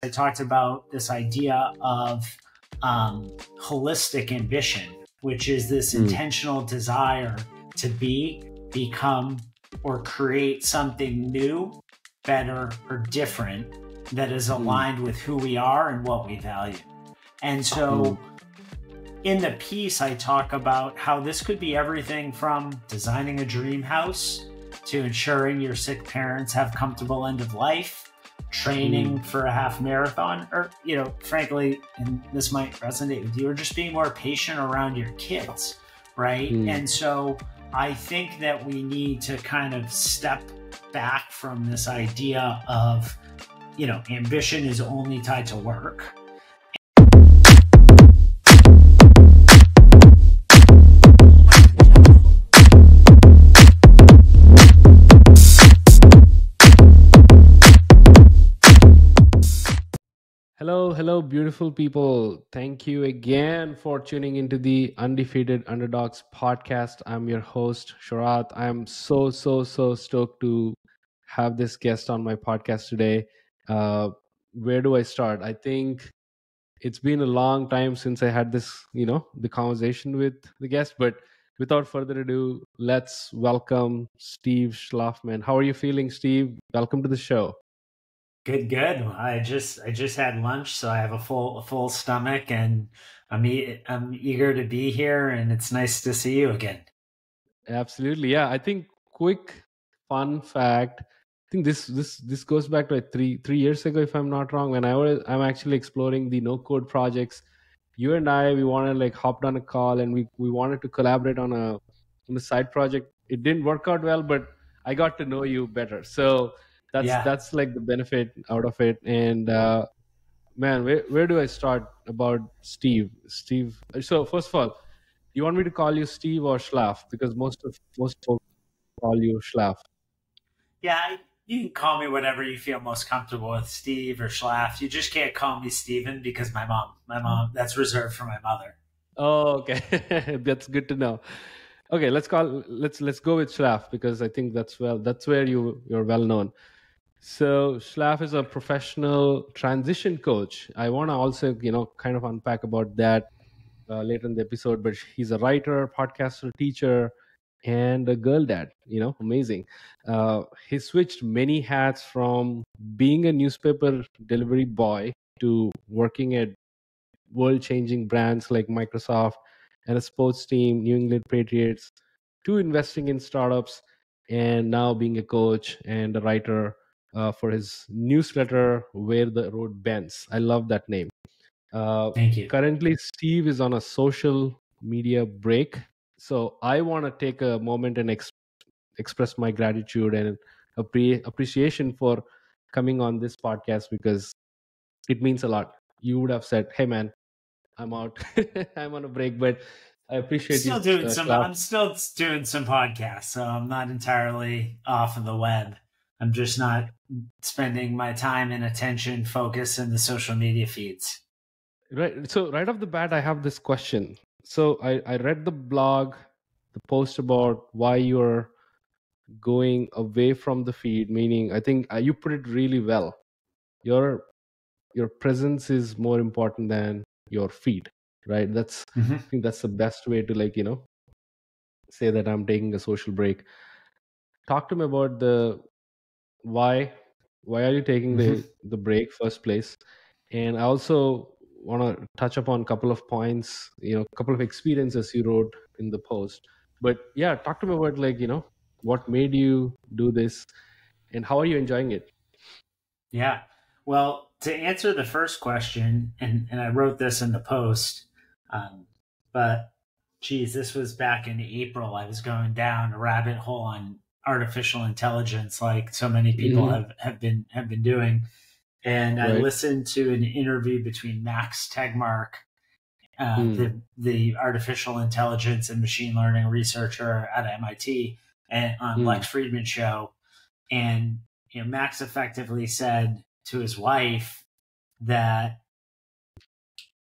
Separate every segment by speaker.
Speaker 1: I talked about this idea of holistic ambition, which is this intentional desire to become, or create something new, better, or different that is aligned with who we are and what we value. And so in the piece, I talk about how this could be everything from designing a dream house to ensuring your sick parents have comfortable end of life, training for a half marathon, or, frankly, and this might resonate with you, or just being more patient around your kids, right? And so I think that we need to kind of step back from this idea of, ambition is only tied to work.
Speaker 2: Hello, beautiful people. Thank you again for tuning into the Undefeated Underdogs podcast. I'm your host, Sharath. I'm so stoked to have this guest on my podcast today. Where do I start? I think it's been a long time since I had this, the conversation with the guest, but without further ado, let's welcome Steve Schlafman. How are you feeling, Steve? Welcome to the show.
Speaker 1: Good. I just had lunch, so I have a full stomach, and I'm eager to be here, and it's nice to see you again.
Speaker 2: Absolutely, yeah. I think quick fun fact. I think this goes back to like three years ago, if I'm not wrong. When I'm actually exploring the no code projects. You and I, we wanted like hopped on a call, and we wanted to collaborate on a side project. It didn't work out well, but I got to know you better. So that's like the benefit out of it. And man, where do I start about Steve? So first of all, you want me to call you Steve or Schlaf? Because most folks call you Schlaf.
Speaker 1: Yeah, you can call me whatever you feel most comfortable with, Steve or Schlaf. You just can't call me Steven because my mom, that's reserved for my mother.
Speaker 2: Oh, okay. That's good to know. Okay, let's go with Schlaf, because I think that's where you're well known. So Schlaf is a professional transition coach. I want to also, kind of unpack about that later in the episode, but he's a writer, podcaster, teacher, and a girl dad. Amazing. He switched many hats, from being a newspaper delivery boy to working at world-changing brands like Microsoft and a sports team, New England Patriots, to investing in startups, and now being a coach and a writer for his newsletter, Where the Road Bends. I love that name.
Speaker 1: Thank you.
Speaker 2: Currently, Steve is on a social media break. So I want to take a moment and express my gratitude and appreciation for coming on this podcast, because it means a lot. You would have said, "Hey, man, I'm out. I'm on a break," but I appreciate
Speaker 1: I'm still doing some podcasts, so I'm not entirely off of the web. I'm just not spending my time and attention focus in the social media feeds.
Speaker 2: Right. So right off the bat, I have this question. So I read the blog, the post about why you're going away from the feed, meaning I think you put it really well. Your presence is more important than your feed, right? I think that's the best way to say that I'm taking a social break. Talk to me about the why are you taking the break first place? And I also want to touch upon a couple of points, a couple of experiences you wrote in the post. But yeah, talk to me about what made you do this, and how are you enjoying it?
Speaker 1: Yeah. Well, to answer the first question, and I wrote this in the post, but geez, this was back in April. I was going down a rabbit hole on artificial intelligence, like so many people have been doing. And I listened to an interview between Max Tegmark, the artificial intelligence and machine learning researcher at MIT, and on Lex Friedman's show. And Max effectively said to his wife that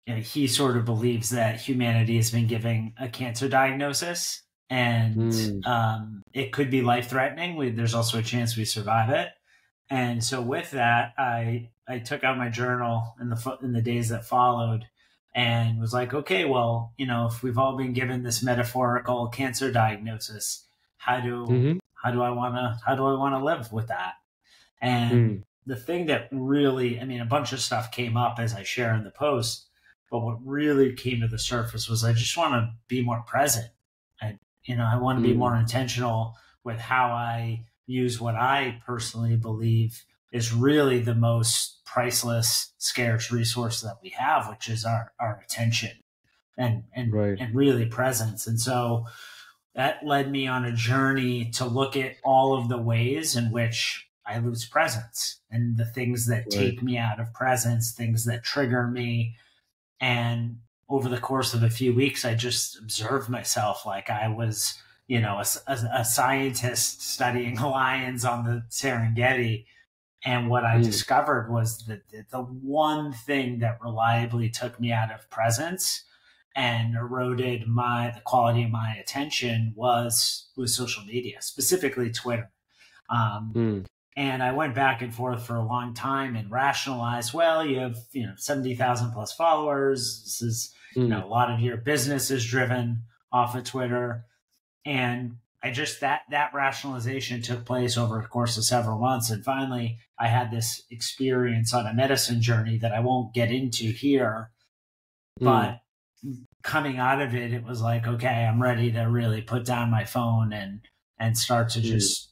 Speaker 1: he sort of believes that humanity has been given a cancer diagnosis, and it could be life-threatening. There's also a chance we survive it. And so with that, I took out my journal in the days that followed and was like, okay, well, if we've all been given this metaphorical cancer diagnosis,
Speaker 2: Mm-hmm.
Speaker 1: how do I want to live with that? And the thing that really, a bunch of stuff came up as I share in the post, but what really came to the surface was I just want to be more present. I want to be more intentional with how I use what I personally believe is really the most priceless, scarce resource that we have, which is our attention and
Speaker 2: Right.
Speaker 1: really presence. And so that led me on a journey to look at all of the ways in which I lose presence and the things that take me out of presence, things that trigger me. And over the course of a few weeks, I just observed myself like I was, a scientist studying lions on the Serengeti. And what I discovered was that the one thing that reliably took me out of presence and eroded the quality of my attention was social media, specifically Twitter. And I went back and forth for a long time and rationalized, well, you have 70,000 plus followers. This is a lot of your business is driven off of Twitter. And I just that rationalization took place over the course of several months. And finally, I had this experience on a medicine journey that I won't get into here. But coming out of it, it was like, okay, I'm ready to really put down my phone and start to just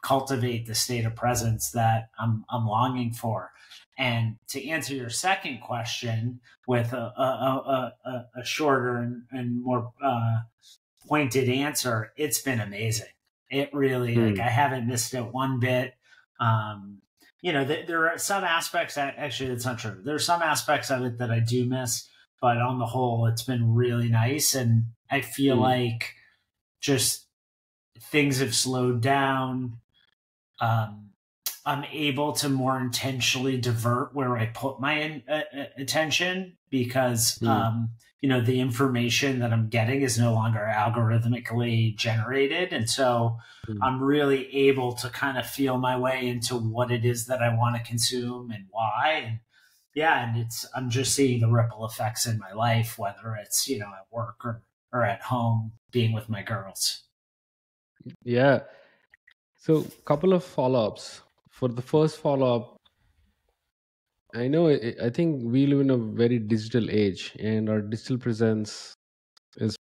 Speaker 1: cultivate the state of presence that I'm longing for. And to answer your second question with a shorter and more pointed answer, it's been amazing. It really, like, I haven't missed it one bit. There are some aspects that actually, that's not true. There are some aspects of it that I do miss, but on the whole, it's been really nice. And I feel like just things have slowed down. I'm able to more intentionally divert where I put my attention because, the information that I'm getting is no longer algorithmically generated. And so I'm really able to kind of feel my way into what it is that I want to consume and why. And I'm just seeing the ripple effects in my life, whether it's, at work or at home, being with my girls.
Speaker 2: Yeah. So, couple of follow-ups. For the first follow-up, I think we live in a very digital age, and our digital presence is,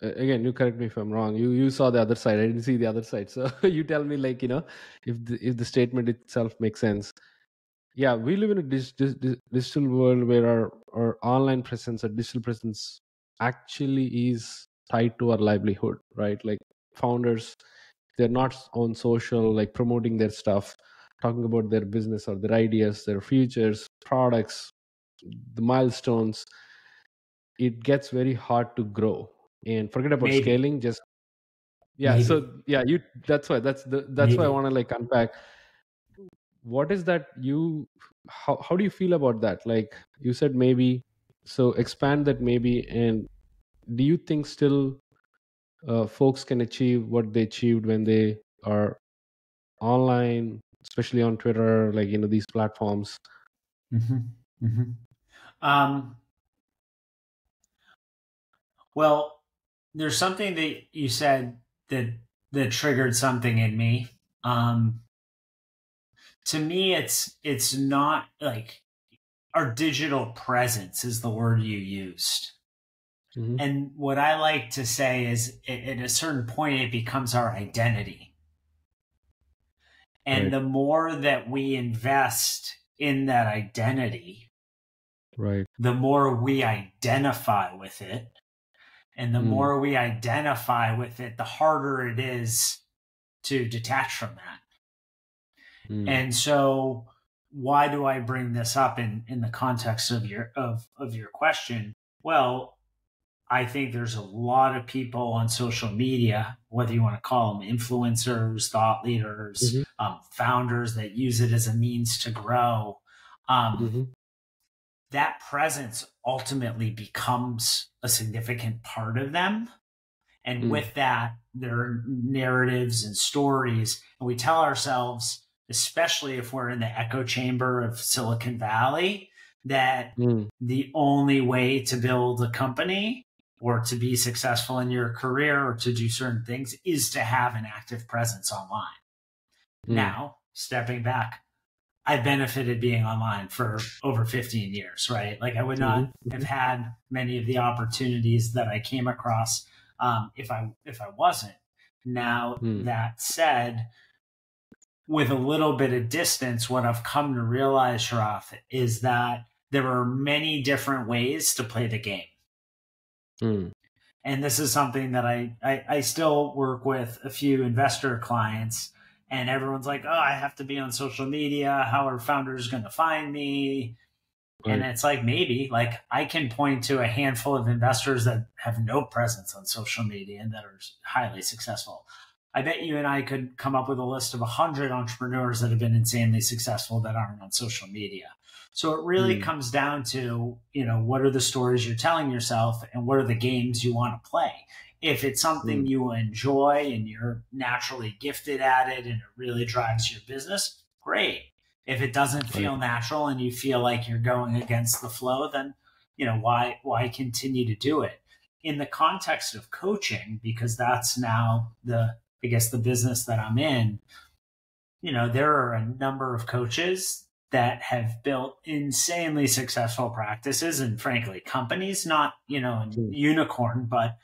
Speaker 2: again, you correct me if I'm wrong. You saw the other side. I didn't see the other side. So you tell me, like, if the statement itself makes sense. Yeah, we live in a digital world where our online presence, our digital presence, actually is tied to our livelihood, right? Like founders, they're not on social, like promoting their stuff, talking about their business or their ideas, their futures, products, the milestones. It gets very hard to grow. And forget about
Speaker 1: Maybe.
Speaker 2: scaling. Just
Speaker 1: Maybe.
Speaker 2: so you. That's why. That's why I want to like unpack. What is that how do you feel about that? Like you said, maybe, so expand that maybe. And do you think still folks can achieve what they achieved when they are online, especially on Twitter, like these platforms?
Speaker 1: Well, there's something that you said that triggered something in me. To me, it's not like our digital presence is the word you used. And what I like to say is at a certain point, it becomes our identity. And the more that we invest in that identity, the more we identify with it. And the more we identify with it, the harder it is to detach from that. And so why do I bring this up in the context of your question? Well, I think there's a lot of people on social media, whether you want to call them influencers, thought leaders, founders that use it as a means to grow. That presence ultimately becomes a significant part of them. And with that, there are narratives and stories. And we tell ourselves especially if we're in the echo chamber of Silicon Valley, that
Speaker 2: Mm.
Speaker 1: the only way to build a company or to be successful in your career or to do certain things is to have an active presence online. Now, stepping back, I benefited being online for over 15 years, right? Like I would not have had many of the opportunities that I came across if I wasn't. Now, that said, with a little bit of distance, what I've come to realize, Sharath, is that there are many different ways to play the game. And this is something that I still work with a few investor clients, and everyone's like, oh, I have to be on social media. How are founders going to find me? Right. And it's like, maybe like I can point to a handful of investors that have no presence on social media and that are highly successful. I bet you and I could come up with a list of 100 entrepreneurs that have been insanely successful that aren't on social media. So it really comes down to, what are the stories you're telling yourself and what are the games you want to play? If it's something you enjoy and you're naturally gifted at it and it really drives your business, great. If it doesn't feel natural and you feel like you're going against the flow, then, why continue to do it? In the context of coaching, because that's now the business that I'm in, there are a number of coaches that have built insanely successful practices and frankly companies, not, unicorn, but,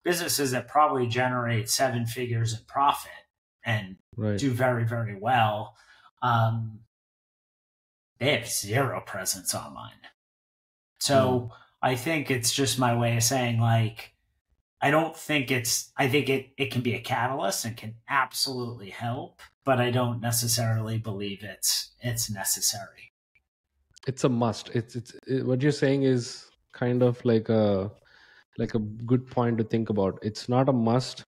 Speaker 1: businesses that probably generate 7 figures in profit and do very, very well. They have zero presence online. So I think it's just my way of saying, like, I think it can be a catalyst and can absolutely help, but I don't necessarily believe it's necessary.
Speaker 2: It's a must. It's what you're saying is kind of like a good point to think about. It's not a must.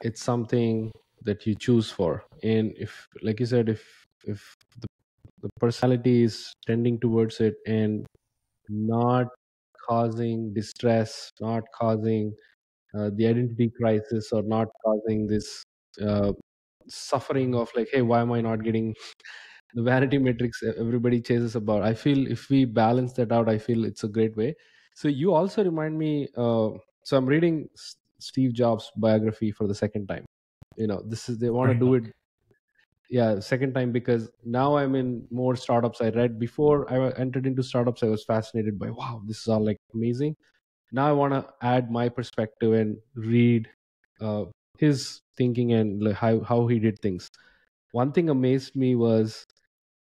Speaker 2: It's something that you choose for. And if, like you said, if the personality is tending towards it and not causing distress, not causing the identity crisis, or not causing this suffering of like, hey, why am I not getting the vanity metrics everybody chases about? I feel if we balance that out, I feel it's a great way. So you also remind me. So I'm reading Steve Jobs' biography for the second time. They want to do it. Yeah, second time, because now I'm in more startups. I read before I entered into startups, I was fascinated by, wow, this is all like amazing. Now I want to add my perspective and read his thinking and like how he did things. One thing amazed me was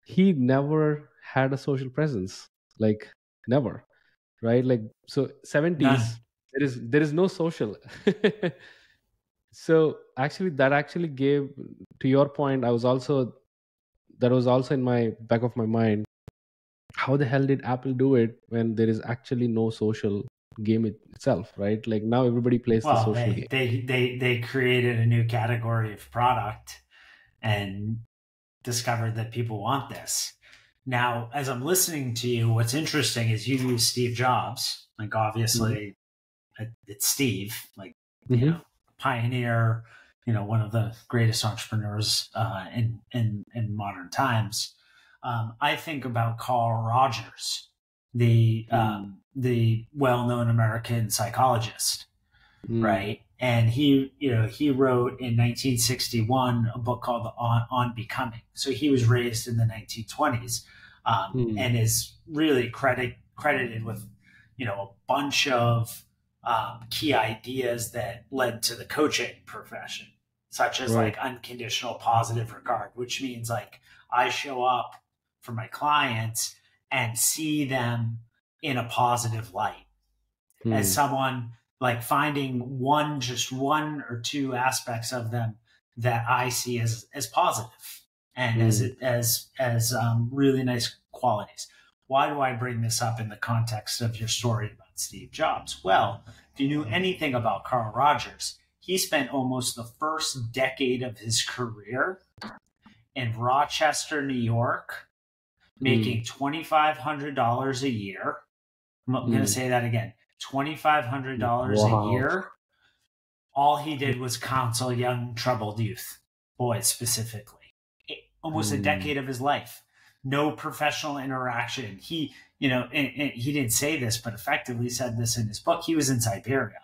Speaker 2: he never had a social presence, like never, right? Like, so 70s, None. There is no social. So actually that gave, to your point, that was also in my back of my mind. How the hell did Apple do it when there is actually no social game itself, right? Like now everybody plays the social game.
Speaker 1: They created a new category of product and discovered that people want this. Now, as I'm listening to you, what's interesting is you use Steve Jobs. Like obviously it's Steve, like, pioneer, one of the greatest entrepreneurs in modern times. I think about Carl Rogers, the well-known American psychologist, right? And he wrote in 1961 a book called On Becoming. So he was raised in the 1920s, and is really credited with, a bunch of key ideas that led to the coaching profession, such as like unconditional positive regard, which means like I show up for my clients and see them in a positive light as someone, like finding one or two aspects of them that I see as positive and as really nice qualities. Why do I bring this up in the context of your story about Steve Jobs? Well, if you knew anything about Carl Rogers, he spent almost the first decade of his career in Rochester, New York, making $2,500 a year. I'm going to say that again. $2,500 a year. All he did was counsel young troubled youth, boys specifically. almost a decade of his life. No professional interaction. He, and he didn't say this, but effectively said this in his book. He was in Siberia.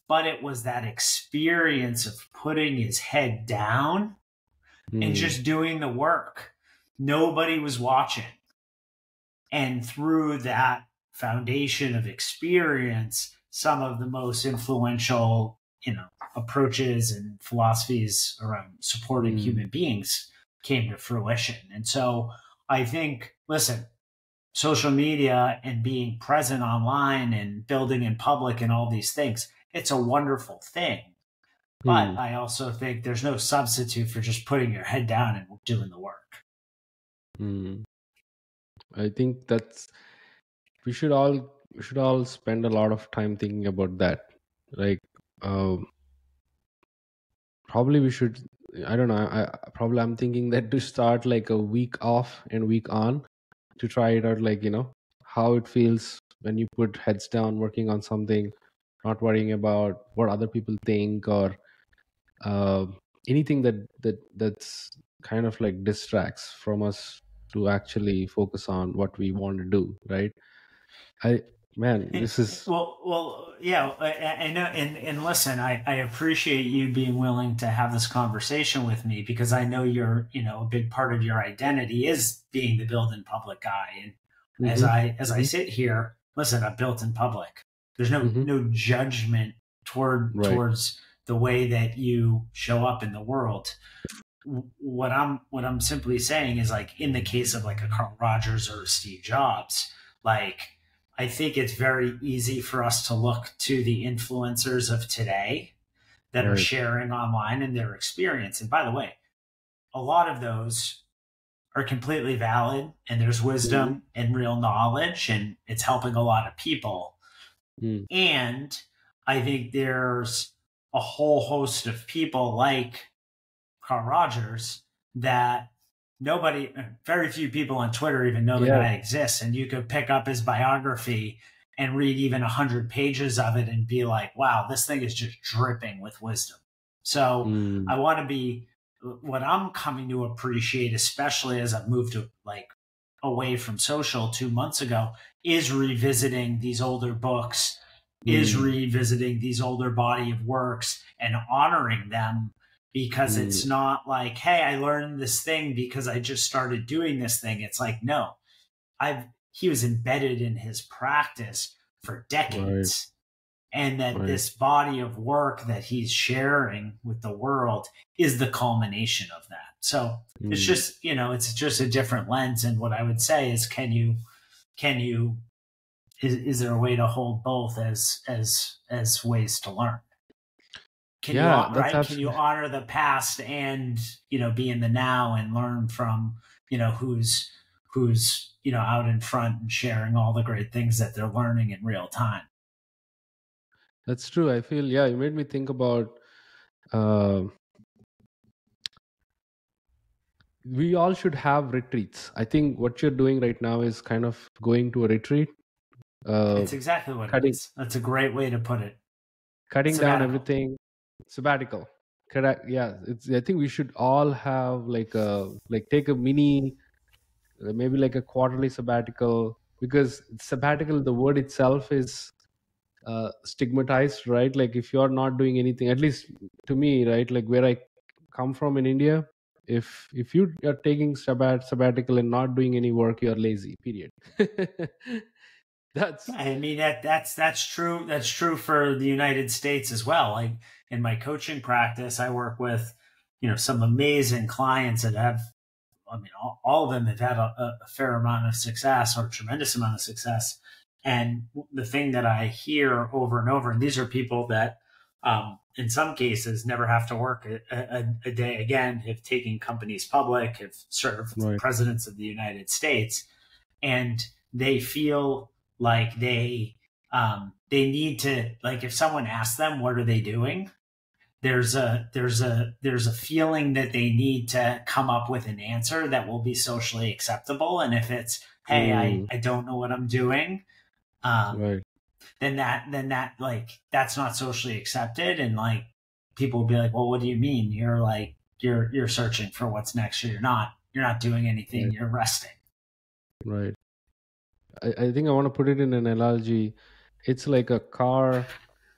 Speaker 1: But it was that experience of putting his head down and just doing the work. Nobody was watching. And through that foundation of experience, some of the most influential, approaches and philosophies around supporting human beings came to fruition. And so I think, listen, social media and being present online and building in public and all these things, it's a wonderful thing. But I also think there's no substitute for just putting your head down and doing the work.
Speaker 2: I think we should all spend a lot of time thinking about that. Like, probably we should. I don't know. I'm thinking that to start like a week off and week on to try it out. Like, how it feels when you put heads down working on something, not worrying about what other people think or anything that's kind of like distracts from us to actually focus on what we want to do, right? This is
Speaker 1: yeah. I know, and listen, I appreciate you being willing to have this conversation with me, because I know you're, a big part of your identity is being the built in public guy. And as I sit here, listen, I'm built in public. There's no judgment towards the way that you show up in the world. What I'm simply saying is, like, in the case of like a Carl Rogers or a Steve Jobs, like, I think it's very easy for us to look to the influencers of today that are sharing online and their experience. And by the way, a lot of those are completely valid, and there's wisdom and real knowledge, and it's helping a lot of people. And I think there's a whole host of people like Carl Rogers that very few people on Twitter even know the guy exists. And you could pick up his biography and read even 100 pages of it and be like, wow, this thing is just dripping with wisdom. So I want to be, what I'm coming to appreciate, especially as I've moved to away from social 2 months ago, is revisiting these older books, is revisiting these older body of works and honoring them. Because it's not like, hey, I learned this thing because I just started doing this thing. It's like, no, he was embedded in his practice for decades. And that this body of work that he's sharing with the world is the culmination of that. So it's just, it's just a different lens. And what I would say is, is there a way to hold both as ways to learn? Can you honor the past and, be in the now and learn from, who's out in front and sharing all the great things that they're learning in real time?
Speaker 2: That's true. I feel, you made me think about, we all should have retreats. I think what you're doing right now is kind of going to a retreat.
Speaker 1: It's exactly what it is. That's a great way to put it.
Speaker 2: Cutting down everything. Sabbatical. Correct. Yeah. I think we should all have take a mini, maybe like a quarterly sabbatical, because sabbatical, the word itself is stigmatized, right? Like, if you're not doing anything, at least to me, right? Like, where I come from in India, if you are taking sabbatical and not doing any work, you're lazy, period. That's
Speaker 1: true. That's true for the United States as well. Like, in my coaching practice, I work with, some amazing clients that have, all of them have had a fair amount of success, or a tremendous amount of success. And the thing that I hear over and over, and these are people that, in some cases, never have to work a day again, have taken companies public, have served presidents of the United States, and they feel like they need to, like, if someone asks them, what are they doing? There's a feeling that they need to come up with an answer that will be socially acceptable. And if it's, hey, I don't know what I'm doing, then that's not socially accepted. And, like, people will be like, well, what do you mean? You're like, you're searching for what's next, or you're not doing anything,
Speaker 2: Right.
Speaker 1: you're resting.
Speaker 2: Right. I think I want to put it in an analogy. It's like a car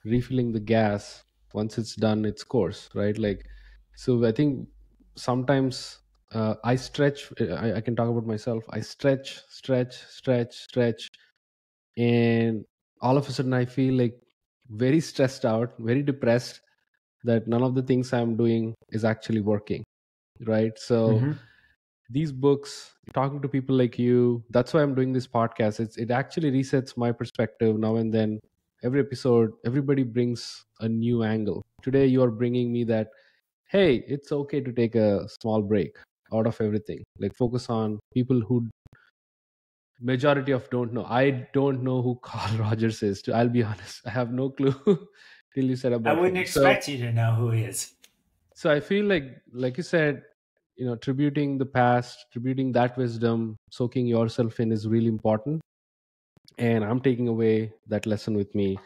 Speaker 2: refilling the gas once it's done its course, right? Like, so I think sometimes I stretch. I can talk about myself. I stretch, and all of a sudden I feel like very stressed out, very depressed that none of the things I'm doing is actually working, right? So
Speaker 1: Mm-hmm.
Speaker 2: these books, talking to people like you, that's why I'm doing this podcast. It actually resets my perspective now and then. Every episode everybody brings a new angle. Today you are bringing me that, hey, it's okay to take a small break out of everything, like focus on people who majority of don't know. I don't know who Carl Rogers is, I'll be honest. I have no clue till you said
Speaker 1: I
Speaker 2: about
Speaker 1: wouldn't
Speaker 2: him. So
Speaker 1: expect you to know who he is.
Speaker 2: I feel like you said, tributing the past, tributing that wisdom, soaking yourself in is really important, and I'm taking away that lesson with me.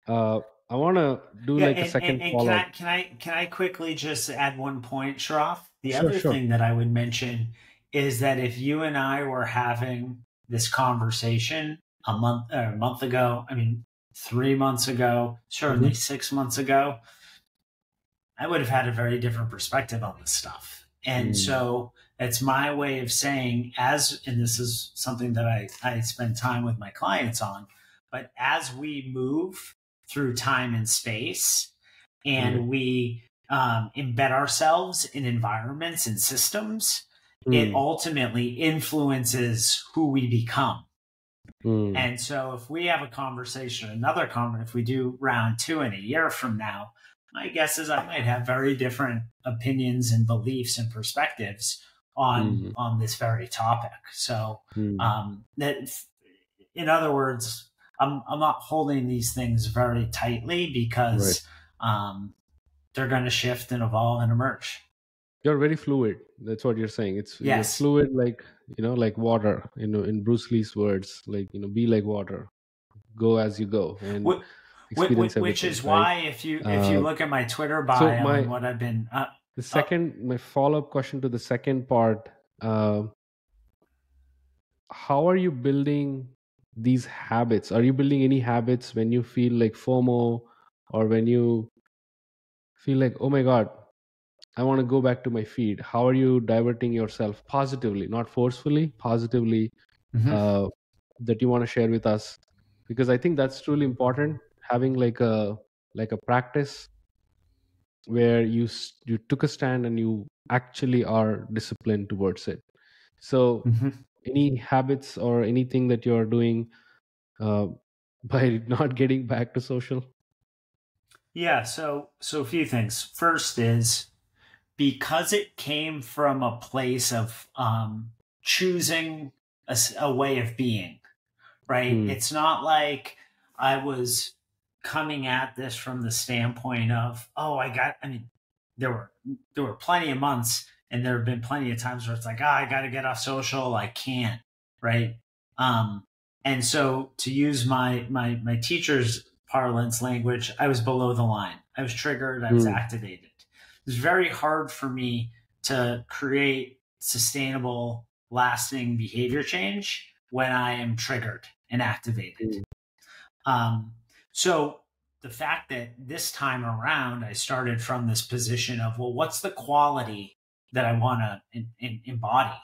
Speaker 2: I want to do
Speaker 1: Yeah,
Speaker 2: like a
Speaker 1: and, and,
Speaker 2: second
Speaker 1: and can
Speaker 2: follow up.
Speaker 1: I quickly just add one point, Shroff? The
Speaker 2: Sure,
Speaker 1: other
Speaker 2: sure.
Speaker 1: thing that I would mention is that if you and I were having this conversation a month ago, I mean 3 months ago, certainly
Speaker 2: Hmm.
Speaker 1: 6 months ago, I would have had a very different perspective on this stuff. And
Speaker 2: Mm,
Speaker 1: so it's my way of saying, and this is something that I spend time with my clients on, but as we move through time and space
Speaker 2: right.
Speaker 1: and we embed ourselves in environments and systems, it
Speaker 2: Mm,
Speaker 1: ultimately influences who we become.
Speaker 2: mm,
Speaker 1: And so if we have a conversation, another conversation, if we do round two in a year from now, my guess is I might have very different opinions and beliefs and perspectives
Speaker 2: mm,
Speaker 1: on this very topic. So
Speaker 2: mm.
Speaker 1: that, in other words, I'm not holding these things very tightly
Speaker 2: Right.
Speaker 1: because they're going to shift and evolve and emerge.
Speaker 2: You're very fluid. That's what you're saying. You're
Speaker 1: Yes.
Speaker 2: fluid, like like water. In Bruce Lee's words, like be like water, go as you go, and experience
Speaker 1: Which
Speaker 2: everything,
Speaker 1: is
Speaker 2: right?
Speaker 1: why if you
Speaker 2: Uh,
Speaker 1: look at my Twitter
Speaker 2: so
Speaker 1: bio and what I've been
Speaker 2: my follow up question to the second part: uh, how are you building these habits? Are you building any habits when you feel like FOMO, or when you feel like, oh my god, I want to go back to my feed? How are you diverting yourself positively, not forcefully, positively,
Speaker 1: Mhm.
Speaker 2: uh, that you want to share with us? Because I think that's truly important, having like a practice where you took a stand and you actually are disciplined towards it. So
Speaker 1: Mhm.
Speaker 2: any habits or anything that you're doing uh, by not getting back to social?
Speaker 1: Yeah, so a few things. First is because it came from a place of choosing a way of being, right?
Speaker 2: Mm,
Speaker 1: It's not like I was coming at this from the standpoint of, oh, I mean, there were there were plenty of months and there have been plenty of times where it's like, I got to get off social, I can't, right? Um, and so to use my teacher's parlance language, I was below the line. I was triggered, I was
Speaker 2: mm,
Speaker 1: activated. It was very hard for me to create sustainable, lasting behavior change when I am triggered and activated.
Speaker 2: mm,
Speaker 1: Um, so the fact that this time around I started from this position of, well, what's the quality that I want to embody?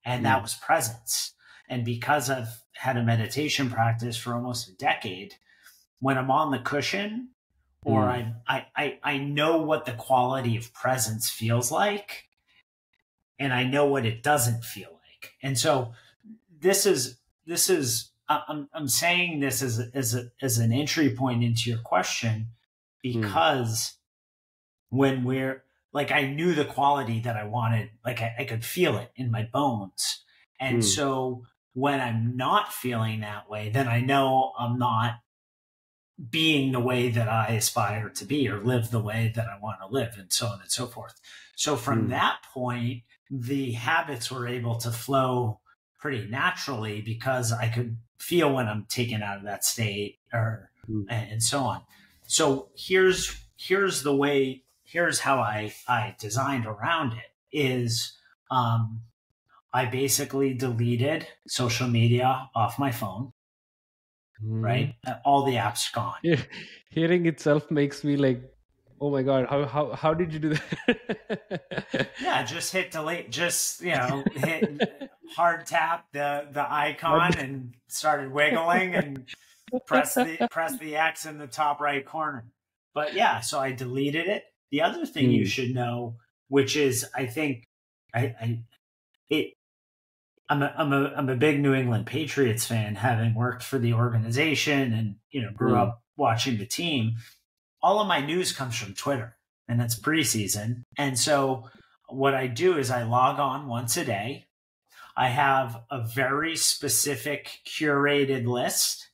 Speaker 1: And that
Speaker 2: mm,
Speaker 1: was presence. And because I've had a meditation practice for almost a decade, when I'm on the cushion or
Speaker 2: mm,
Speaker 1: I know what the quality of presence feels like and I know what it doesn't feel like. And so this is I'm saying this as an entry point into your question
Speaker 2: mm,
Speaker 1: because when we're like I knew the quality that I wanted, like I could feel it in my bones. And
Speaker 2: mm,
Speaker 1: so when I'm not feeling that way, then I know I'm not being the way that I aspire to be or live the way that I want to live, and so on and so forth. So from
Speaker 2: mm,
Speaker 1: that point, the habits were able to flow pretty naturally because I could feel when I'm taken out of that state or
Speaker 2: mm,
Speaker 1: and so on. So here's the way. here's how I designed around it is, I basically deleted social media off my phone, right? All the apps gone.
Speaker 2: Hearing itself makes me like, oh my god, how did you do that?
Speaker 1: Yeah, just hit delete, just hit hard tap the icon and started wiggling and press the X in the top right corner. But yeah, so I deleted it. The other thing you should know, which is I think I it I'm a big New England Patriots fan, having worked for the organization and grew up watching the team. All of my news comes from Twitter, and it's preseason. And so what I do is I log on once a day. I have a very specific curated list,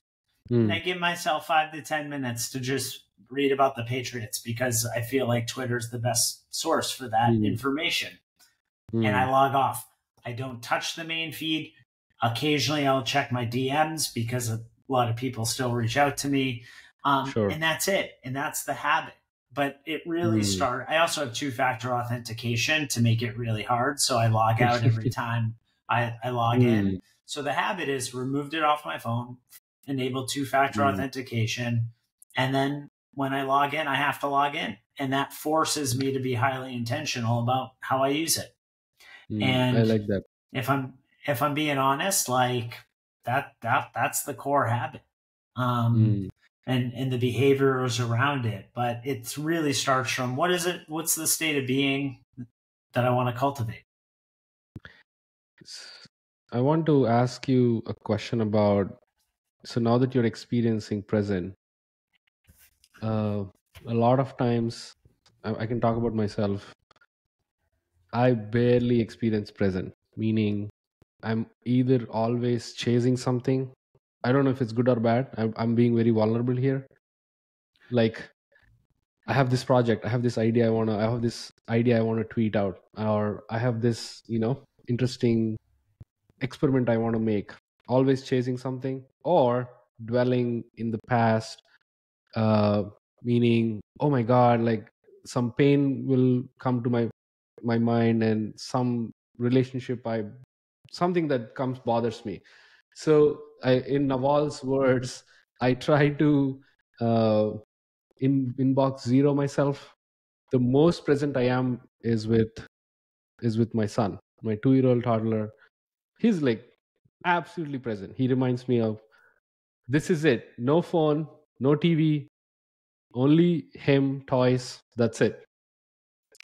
Speaker 1: and I give myself 5 to 10 minutes to just read about the Patriots because I feel like Twitter's the best source for that information. And I log off. I don't touch the main feed. Occasionally I'll check my DMs because a lot of people still reach out to me.
Speaker 2: Sure.
Speaker 1: And that's it. And that's the habit. But it really started. I also have 2-factor authentication to make it really hard. So I log out every time I log in. So the habit is removed it off my phone, enabled 2-factor authentication. And then when I log in, I have to log in. And that forces me to be highly intentional about how I use it. And
Speaker 2: I like that.
Speaker 1: If I'm being honest, like that's the core habit. And the behaviors around it. But it really starts from what's the state of being that I want to cultivate?
Speaker 2: I want to ask you a question about, so now that you're experiencing present, a lot of times, I can talk about myself, I barely experience present, meaning I'm either always chasing something. I don't know if it's good or bad. I'm being very vulnerable here. Like, I have this project, I have this idea I have this idea I want to tweet out, or I have this, interesting experiment I want to make. Always chasing something, or dwelling in the past, meaning, oh my god, like some pain will come to my mind, and some relationship something that comes bothers me. So in Naval's words, I try to inbox zero myself. The most present I am is with my son, my 2-year-old toddler. He's like absolutely present. He reminds me of, this is it, no phone, no TV, only him, toys, that's it.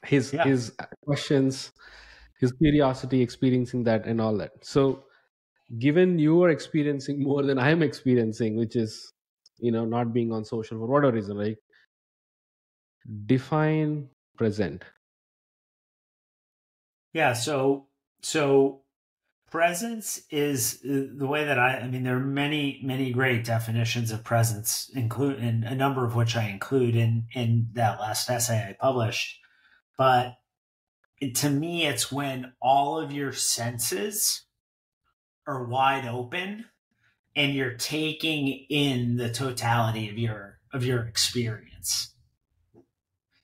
Speaker 2: His questions, his curiosity, experiencing that and all that. So given you are experiencing more than I am experiencing, which is not being on social for whatever reason, right? Define present.
Speaker 1: Yeah, so presence is the way that I mean, there are many great definitions of presence, and a number of which I include in that last essay I published. But to me, it's when all of your senses are wide open and you're taking in the totality of your experience.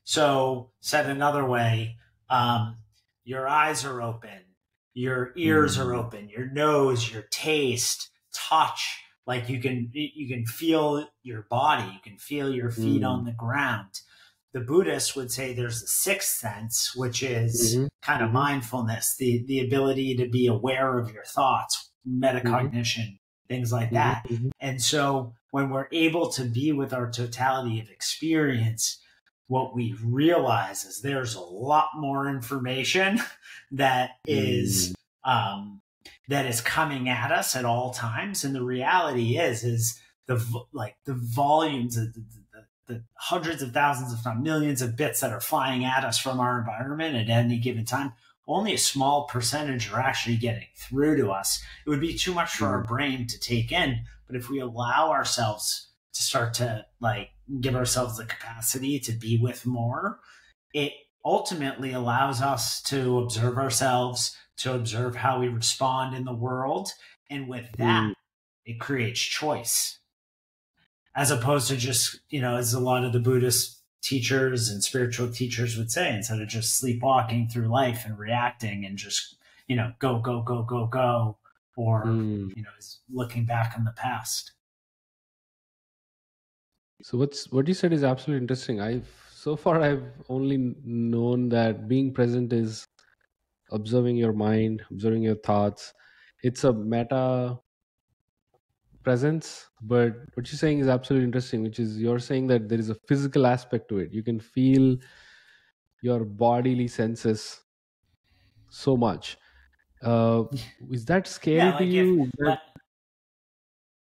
Speaker 1: So, said another way, your eyes are open, your ears are open, your nose, your taste, touch. Like you can feel your body, you can feel your feet on the ground. The Buddhists would say there's a sixth sense, which is kind of mindfulness, the ability to be aware of your thoughts, metacognition, things like that. And so when we're able to be with our totality of experience, what we realize is there's a lot more information that is coming at us at all times. And the reality is the volumes of the hundreds of thousands, if not millions of bits that are flying at us from our environment at any given time, only a small percentage are actually getting through to us. It would be too much for our brain to take in. But if we allow ourselves to start to give ourselves the capacity to be with more, it ultimately allows us to observe ourselves, to observe how we respond in the world. And with that, it creates choice. As opposed to just, as a lot of the Buddhists teachers and spiritual teachers would say, instead of just sleepwalking through life and reacting and just, go, go, go, go, go, or, looking back in the past.
Speaker 2: So what you said is absolutely interesting. I've only known that being present is observing your mind, observing your thoughts. It's a meta presence, but what you're saying is absolutely interesting, which is you're saying that there is a physical aspect to it. You can feel your bodily senses so much. Is that scary
Speaker 1: Yeah,
Speaker 2: to
Speaker 1: like if,
Speaker 2: you?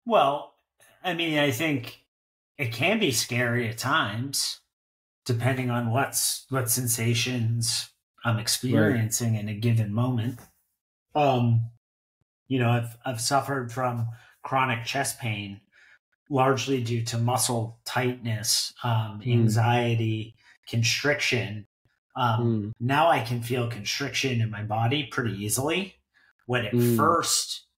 Speaker 1: well, I mean, I think it can be scary at times, depending on what sensations I'm
Speaker 2: Right.
Speaker 1: experiencing in a given moment. I've suffered from chronic chest pain, largely due to muscle tightness,
Speaker 2: Mm,
Speaker 1: anxiety, constriction.
Speaker 2: mm,
Speaker 1: Now I can feel constriction in my body pretty easily.
Speaker 2: mm,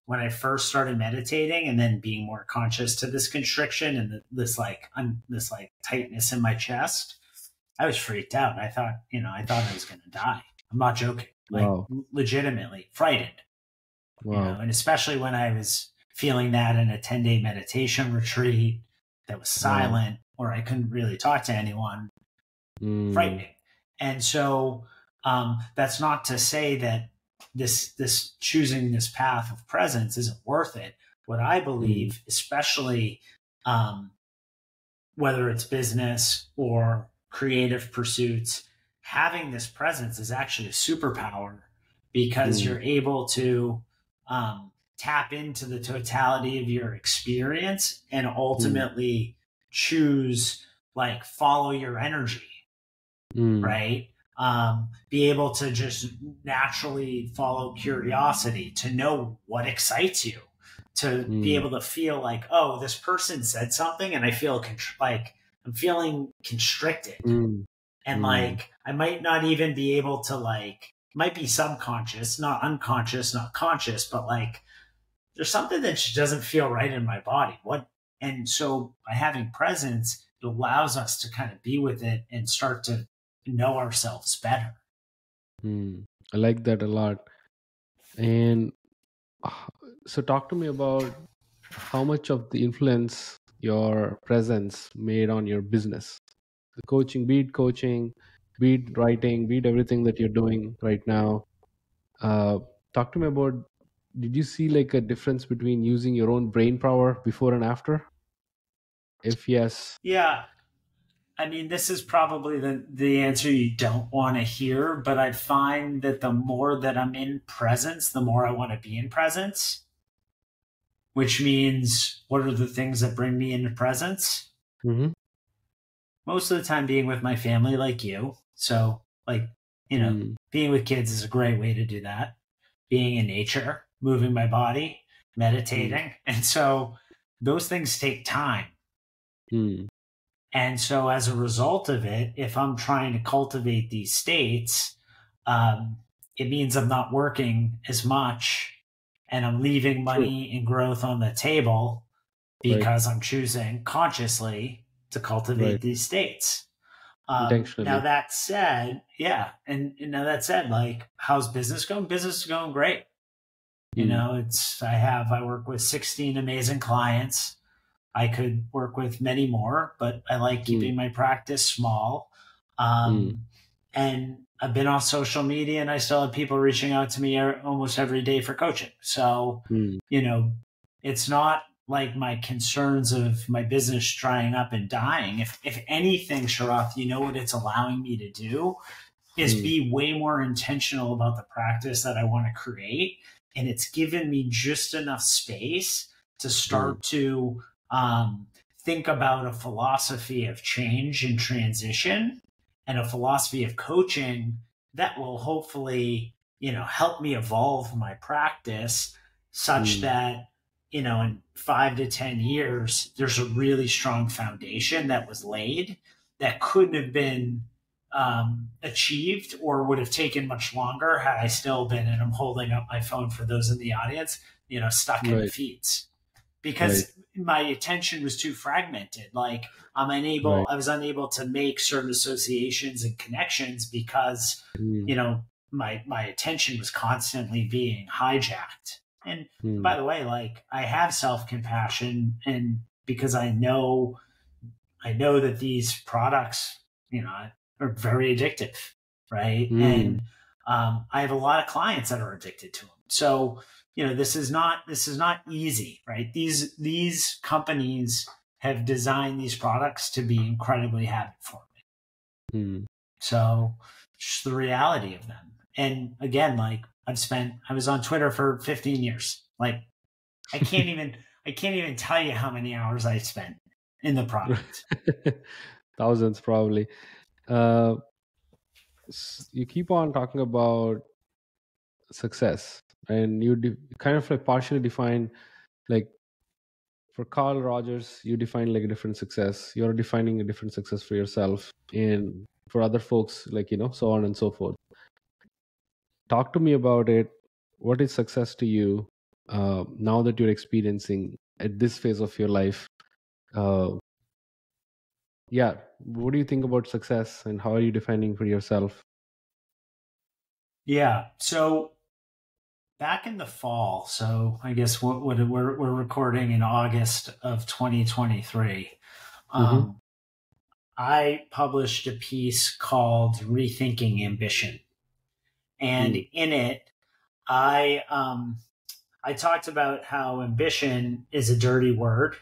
Speaker 1: When I first started meditating and then being more conscious to this constriction and this like tightness in my chest, I was freaked out. I thought I was going to die. I'm not joking. Like
Speaker 2: wow.
Speaker 1: legitimately frightened,
Speaker 2: Wow.
Speaker 1: and especially when I was feeling that in a 10-day meditation retreat that was
Speaker 2: Wow.
Speaker 1: silent, or I couldn't really talk to anyone,
Speaker 2: Mm,
Speaker 1: frightening. And so that's not to say that this choosing this path of presence isn't worth it. What I
Speaker 2: mm,
Speaker 1: believe, especially um, whether it's business or creative pursuits, having this presence is actually a superpower because
Speaker 2: mm,
Speaker 1: you're able to tap into the totality of your experience and
Speaker 2: mm,
Speaker 1: ultimately choose, like, follow your energy,
Speaker 2: mm,
Speaker 1: right? Be able to just naturally follow curiosity, to know what excites you, to be
Speaker 2: mm,
Speaker 1: able to feel like, oh, this person said something and I feel like I'm feeling constricted.
Speaker 2: mm,
Speaker 1: And
Speaker 2: mm,
Speaker 1: like, I might not even be able to, like, might be subconscious, not unconscious, not conscious, but like, there's something that just doesn't feel right in my body. And so by having presence, it allows us to kind of be with it and start to know ourselves better.
Speaker 2: mm. I like that a lot. And uh, so, talk to me about how much of the influence your presence made on your business, the coaching, be it writing, be it everything that you're doing right now. Uh, Talk to me about, did you see like a difference between using your own brain power before and after? If yes,
Speaker 1: Yeah. I mean, this is probably the answer you don't want to hear, but I find that the more that I'm in presence, the more I want to be in presence, which means what are the things that bring me into presence?
Speaker 2: mm-hmm.
Speaker 1: Most of the time being with my family, like you. So, like,
Speaker 2: Mm,
Speaker 1: being with kids is a great way to do that. Being in nature, moving my body,
Speaker 2: mm,
Speaker 1: meditating. And so those things take time.
Speaker 2: mm,
Speaker 1: And so as a result of it, if I'm trying to cultivate these states, it means I'm not working as much and I'm leaving
Speaker 2: true,
Speaker 1: money and growth on the table
Speaker 2: right,
Speaker 1: because I'm choosing consciously to
Speaker 2: right,
Speaker 1: cultivate these states. Now
Speaker 2: intentionally.
Speaker 1: that said, yeah, and now that said, like, how's business going? Business is going great.
Speaker 2: Mm,
Speaker 1: I work with 16 amazing clients. I could work with many more, but I like
Speaker 2: mm,
Speaker 1: keeping my practice small.
Speaker 2: mm,
Speaker 1: And I've been on social media and I still have people reaching out to me almost every day for coaching. So,
Speaker 2: mm,
Speaker 1: you know, it's not like my concerns of my business drying up and dying. If anything, Sharath, you know what it's allowing me to do is
Speaker 2: mm,
Speaker 1: be way more intentional about the practice that I want to create. And it's given me just enough space to
Speaker 2: mm,
Speaker 1: start to think about a philosophy of change and transition and a philosophy of coaching that will hopefully, help me evolve my practice such
Speaker 2: mm,
Speaker 1: that, in 5 to 10 years, there's a really strong foundation that was laid that couldn't have been achieved or would have taken much longer had I still been, and I'm holding up my phone for those in the audience, stuck in the
Speaker 2: right.
Speaker 1: feeds. because my attention was too fragmented. Like I was unable to make certain associations and connections because, my attention was constantly being hijacked. And by the way, like I have self-compassion, and because I know that these products, are very addictive, right? And I have a lot of clients that are addicted to them. So, this is not easy, right? These companies have designed these products to be incredibly habit forming. So, just the reality of them. And again, like I was on Twitter for 15 years. Like I can't even tell you how many hours I spent in the product.
Speaker 2: Thousands, probably. You keep on talking about success, and you kind of like partially define, like for Carl Rogers, you define like a different success. You're defining a different success for yourself, and for other folks, like so on and so forth. Talk to me about it. What is success to you now that you're experiencing at this phase of your life? Yeah, what do you think about success, and how are you defining for yourself?
Speaker 1: Yeah, so back in the fall, so I guess we're recording in August of 2023. I published a piece called "Rethinking Ambition," and in it, I talked about how ambition is a dirty word.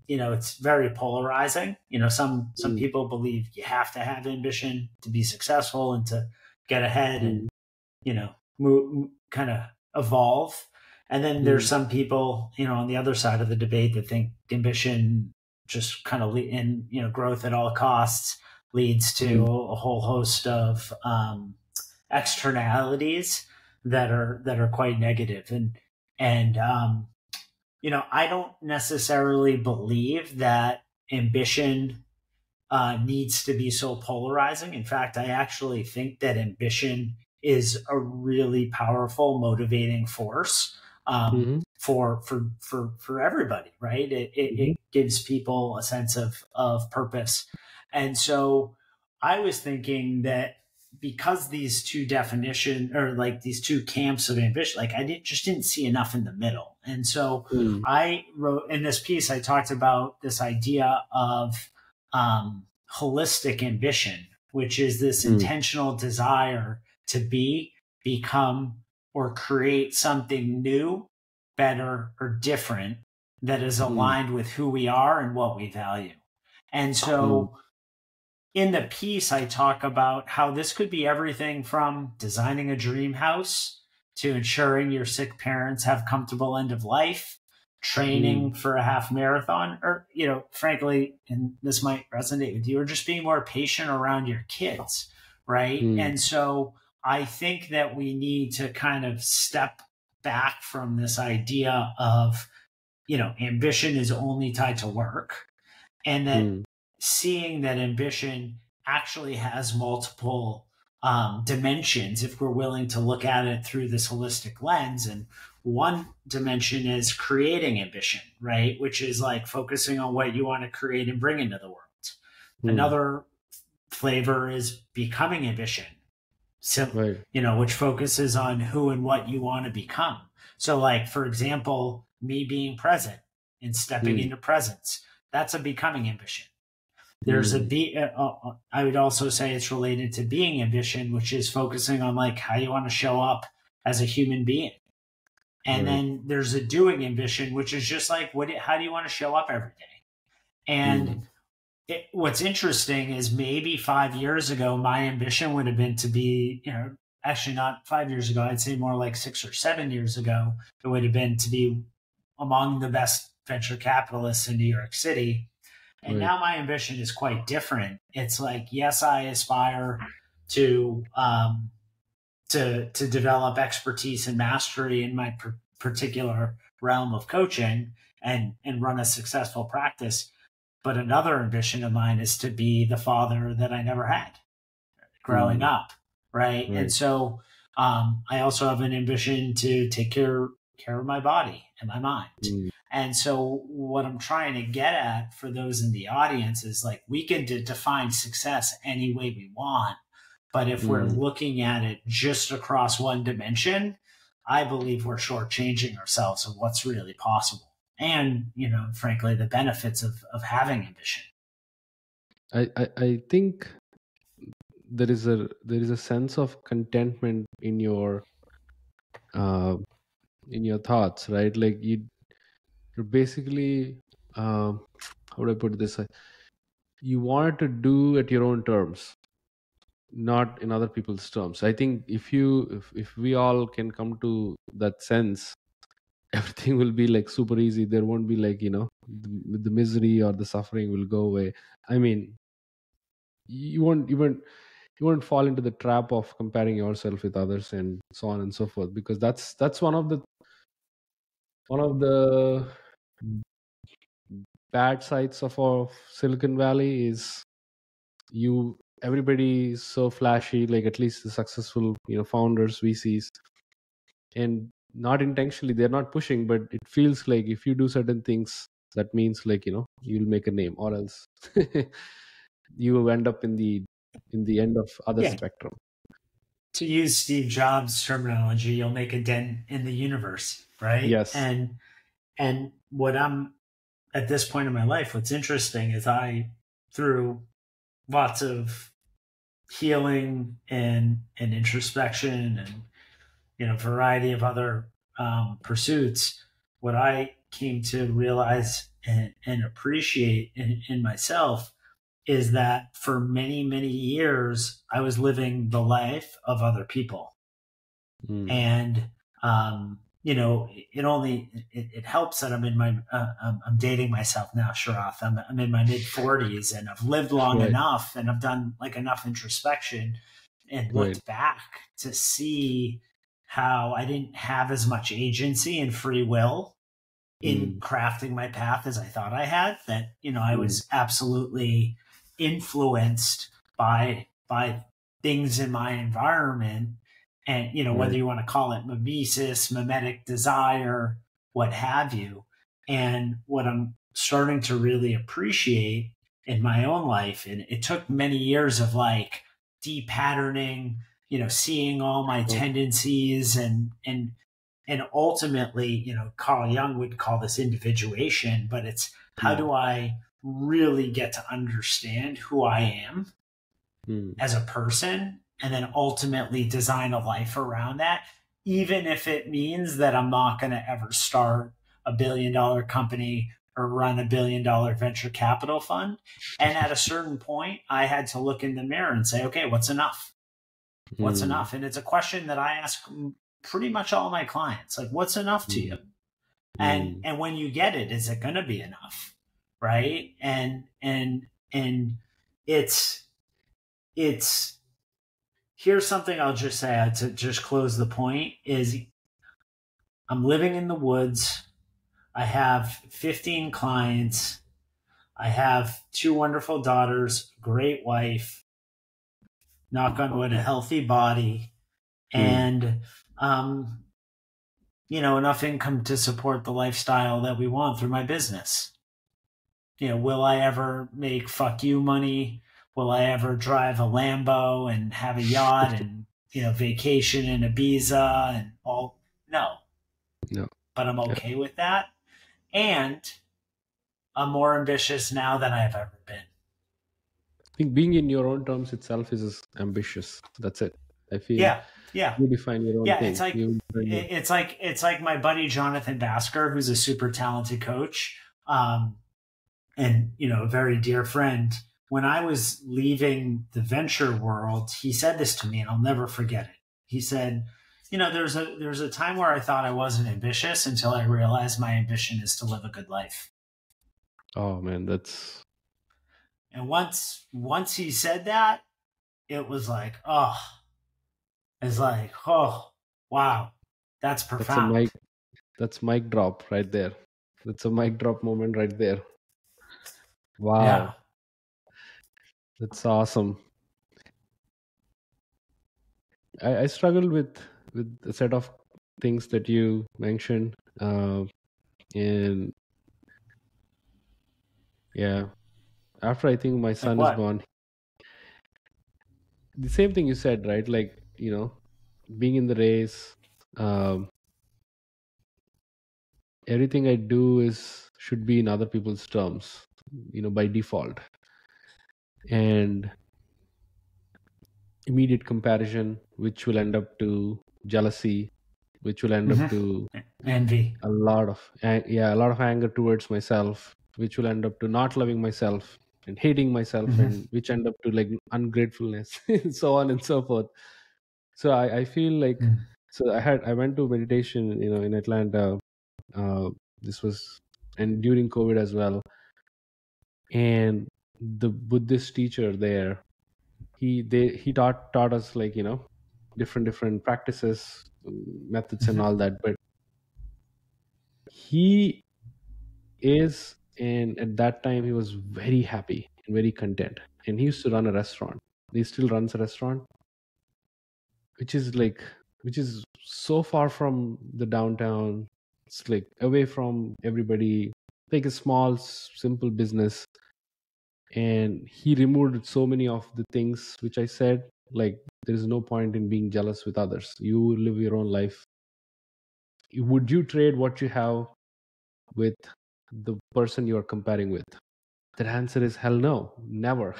Speaker 1: It's very polarizing. Some people believe you have to have ambition to be successful and to get ahead and, move, kind of evolve. And then there's some people, on the other side of the debate that think ambition just kind of growth at all costs leads to a whole host of externalities that are quite negative. And I don't necessarily believe that ambition needs to be so polarizing. In fact, I actually think that ambition is a really powerful motivating force for everybody, right? It gives people a sense of purpose. And so I was thinking that because these two these two camps of ambition, like just didn't see enough in the middle. And so I wrote in this piece, I talked about this idea of holistic ambition, which is this intentional desire to become, or create something new, better, or different that is aligned with who we are and what we value. And so in the piece, I talk about how this could be everything from designing a dream house to ensuring your sick parents have comfortable end of life, training for a half marathon, or, frankly, and this might resonate with you, or just being more patient around your kids, right? And so I think that we need to kind of step back from this idea of, ambition is only tied to work, and that seeing that ambition actually has multiple dimensions if we're willing to look at it through this holistic lens. And one dimension is creating ambition, right? Which is like focusing on what you want to create and bring into the world. Another flavor is becoming ambition. So, which focuses on who and what you want to become. So like, for example, me being present and stepping into presence, that's a becoming ambition. There's I would also say it's related to being ambition, which is focusing on like how you want to show up as a human being. And then there's a doing ambition, which is just like, how do you want to show up every day? And what's interesting is maybe 5 years ago, my ambition would have been to be, actually not 5 years ago, I'd say more like 6 or 7 years ago, it would have been to be among the best venture capitalists in New York City. And now my ambition is quite different. It's like, yes, I aspire to develop expertise and mastery in my particular realm of coaching and run a successful practice. But another ambition of mine is to be the father that I never had growing up, right? And so I also have an ambition to take care of my body and my mind. And so what I'm trying to get at for those in the audience is like, we can define success any way we want. But if we're looking at it just across one dimension, I believe we're shortchanging ourselves of what's really possible. And, frankly, the benefits of having ambition.
Speaker 2: I think there is a sense of contentment in your thoughts, right? Like you're basically, how do I put this? You want to do at your own terms, not in other people's terms. I think if we all can come to that sense, everything will be like super easy. There won't be like, the misery or the suffering will go away. I mean, you won't fall into the trap of comparing yourself with others and so on and so forth, because that's one of the bad sides of our Silicon Valley is everybody is so flashy, like at least the successful founders, VCs, and not intentionally they're not pushing, but it feels like if you do certain things, that means like you'll make a name, or else you will end up in the end of other spectrum.
Speaker 1: To use Steve Jobs' terminology, you'll make a dent in the universe, right?
Speaker 2: Yes.
Speaker 1: And what I'm at this point in my life, what's interesting is through lots of healing and introspection and variety of other pursuits, what I came to realize and appreciate in myself is that for many, many years, I was living the life of other people. And, it helps that I'm in I'm dating myself now, Sharath. I'm in my mid 40s and I've lived long enough, and I've done like enough introspection and looked back to see how I didn't have as much agency and free will in crafting my path as I thought I had, that, I was absolutely influenced by things in my environment. And, whether you want to call it mimesis, mimetic desire, what have you. And what I'm starting to really appreciate in my own life, and it took many years of like de-patterning, seeing all my tendencies and ultimately, Carl Jung would call this individuation, but it's how do I really get to understand who I am as a person, and then ultimately design a life around that, even if it means that I'm not going to ever start a $1 billion company or run a $1 billion venture capital fund. And at a certain point, I had to look in the mirror and say, okay, what's enough? What's enough? And it's a question that I ask pretty much all my clients, like, what's enough to you? And when you get it, is it going to be enough? Right. And it's here's something I'll just say to just close the point is I'm living in the woods. I have 15 clients. I have 2 wonderful daughters, great wife, knock on wood, a healthy body, and, enough income to support the lifestyle that we want through my business. Will I ever make fuck you money? Will I ever drive a Lambo and have a yacht and, vacation in Ibiza and all? No. But I'm okay with that. And I'm more ambitious now than I've ever been.
Speaker 2: I think being in your own terms itself is ambitious. That's it. I feel.
Speaker 1: Yeah.
Speaker 2: You define your own thing.
Speaker 1: It's like my buddy Jonathan Basker, who's a super talented coach, and a very dear friend. When I was leaving the venture world, he said this to me, and I'll never forget it. He said, there's a time where I thought I wasn't ambitious until I realized my ambition is to live a good life.
Speaker 2: Oh man, that's.
Speaker 1: And once he said that, it was like, oh. It's like, oh, wow, that's profound.
Speaker 2: That's mic drop right there. That's a mic drop moment right there. Wow.
Speaker 1: Yeah.
Speaker 2: That's awesome. I struggled with a set of things that you mentioned. And yeah, after I think my
Speaker 1: Like
Speaker 2: son is
Speaker 1: what?
Speaker 2: born, the same thing you said, right? Like, being in the race, um, everything I do should be in other people's terms, by default. And immediate comparison, which will end up to jealousy, which will end up
Speaker 1: Hmm.
Speaker 2: to
Speaker 1: Envy.
Speaker 2: a lot of anger towards myself, which will end up to not loving myself and hating myself,
Speaker 1: Hmm.
Speaker 2: and which end up to like ungratefulness, so on and so forth. So I feel like, so I went to meditation, in Atlanta. uh, this was, and during COVID as well. And the Buddhist teacher there, he taught us, like, different practices, methods and
Speaker 1: Hmm.
Speaker 2: all that. But he is, and at that time he was very happy and very content, and he used to run a restaurant. He still runs a restaurant, which is like, which is so far from the downtown. It's like away from everybody, like a small simple business. And he removed so many of the things which I said, like, there is no point in being jealous with others. You live your own life. Would you trade what you have with the person you are comparing with? The answer is hell no, never.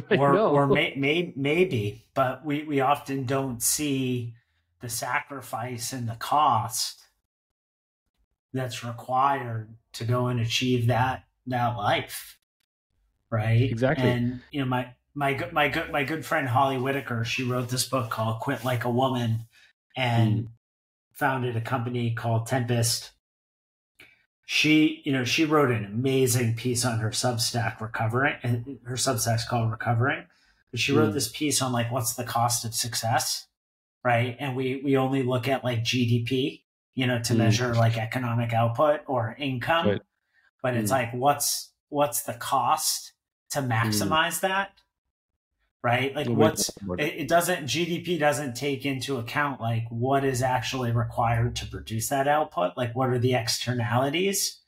Speaker 2: Right?
Speaker 1: Or
Speaker 2: No.
Speaker 1: maybe, but we often don't see the sacrifice and the cost that's required to go and achieve that life, right?
Speaker 2: Exactly.
Speaker 1: And my good friend Holly Whitaker, she wrote this book called Quit Like a Woman,
Speaker 2: Mm,
Speaker 1: and founded a company called Tempest. She wrote an amazing piece on her Substack Recovering, and her Substack's called Recovering. But she wrote
Speaker 2: mm,
Speaker 1: this piece on like what's the cost of success, right? And we only look at like GDP, to
Speaker 2: mm,
Speaker 1: measure like economic output or
Speaker 2: right.
Speaker 1: income. But it's
Speaker 2: Mm,
Speaker 1: like what's the cost to
Speaker 2: mm.
Speaker 1: maximize that, right? Like
Speaker 2: Nobody talks about it.
Speaker 1: it doesn't GDP doesn't take into account like what is actually required to produce that output, like what are the externalities.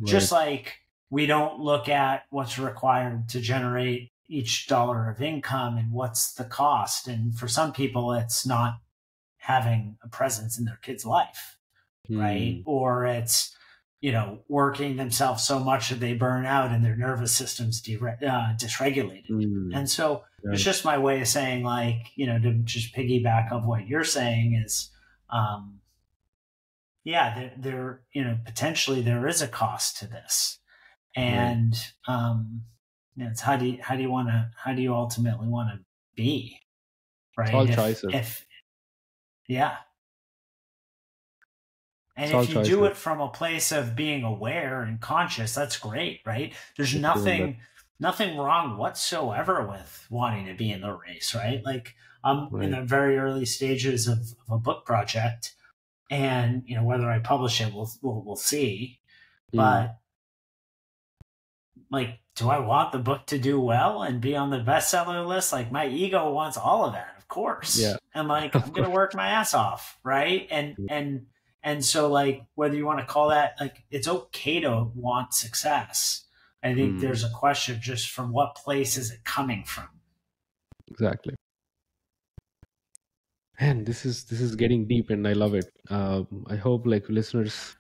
Speaker 2: Right.
Speaker 1: Just like we don't look at what's required to generate each dollar of income and what's the cost. And for some people, it's not having a presence in their kid's life, right?
Speaker 2: Mm,
Speaker 1: Or it's, working themselves so much that they burn out and their nervous system's dysregulated.
Speaker 2: mm.
Speaker 1: And so it's
Speaker 2: Right.
Speaker 1: just my way of saying, like, to just piggyback of what you're saying is, um, yeah, potentially there is a cost to this.
Speaker 2: Right.
Speaker 1: And it's how do you ultimately want to be,
Speaker 2: It's
Speaker 1: right?
Speaker 2: all
Speaker 1: if
Speaker 2: choices.
Speaker 1: if yeah, and
Speaker 2: It's all
Speaker 1: if you do
Speaker 2: choices.
Speaker 1: it from a place of being aware and conscious, that's great, right? There's
Speaker 2: It's given that.
Speaker 1: nothing wrong whatsoever with wanting to be in the race, right? Like I'm in
Speaker 2: Right.
Speaker 1: the very early stages of a book project, and whether I publish it, we'll see.
Speaker 2: Mm.
Speaker 1: But like, do I want the book to do well and be on the bestseller list? Like, my ego wants all of that, of
Speaker 2: Yeah.
Speaker 1: course. And like,
Speaker 2: Of
Speaker 1: I'm gonna
Speaker 2: course.
Speaker 1: work my ass off, right? And so like, whether you want to call that, like, it's okay to want success. I think
Speaker 2: Mm.
Speaker 1: there's a question just from what place is it coming from?
Speaker 2: Exactly. And this is getting deep, and I love it. I hope, like, listeners,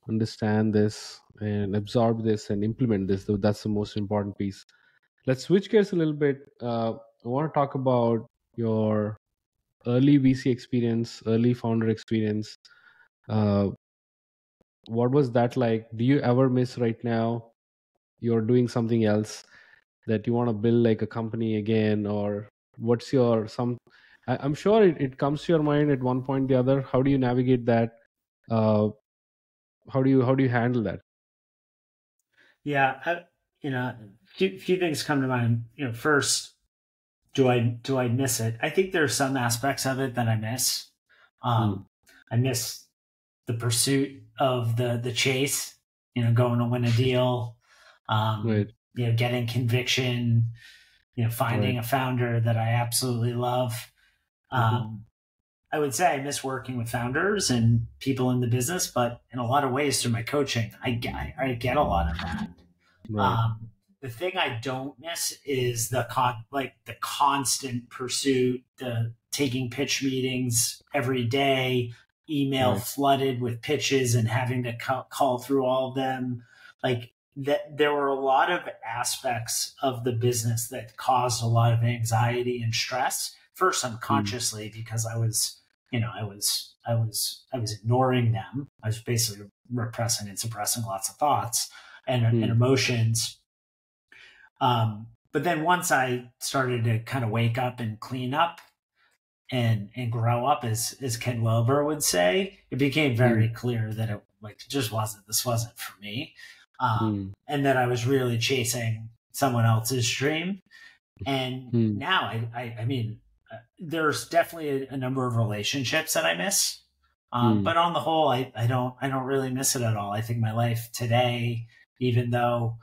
Speaker 2: understand this and absorb this and implement this. Though that's the most important piece. Let's switch gears a little bit. I want to talk about your early VC experience, early founder experience. Uh, what was that like? Do you ever miss right now? You're doing something else that you want to build, like a company again, or what's your some? I'm sure it comes to your mind at one point or the other. How do you navigate that? Uh, how do you handle that?
Speaker 1: Yeah, few things come to mind. First, do I miss it? I think there are some aspects of it that I miss.
Speaker 2: Mm,
Speaker 1: I miss the pursuit of the chase, going to win a deal,
Speaker 2: right.
Speaker 1: getting conviction,
Speaker 2: Right.
Speaker 1: finding a founder that I absolutely love.
Speaker 2: Hmm.
Speaker 1: Um, I would say I miss working with founders and people in the business, but in a lot of ways through my coaching, I get a lot of that.
Speaker 2: Right.
Speaker 1: Um, the thing I don't miss is the constant pursuit, the taking pitch meetings every day, email
Speaker 2: Right.
Speaker 1: flooded with pitches and having to call through all of them. Like that, there were a lot of aspects of the business that caused a lot of anxiety and stress. First, unconsciously, because I was ignoring them. I was basically repressing and suppressing lots of thoughts and emotions. But then once I started to kind of wake up and clean up and grow up, as Ken Wilber would say, it became very clear that this wasn't for me. And that I was really chasing someone else's dream. And now I mean, there's definitely a number of relationships that I miss. But on the whole, I don't really miss it at all. I think my life today, even though,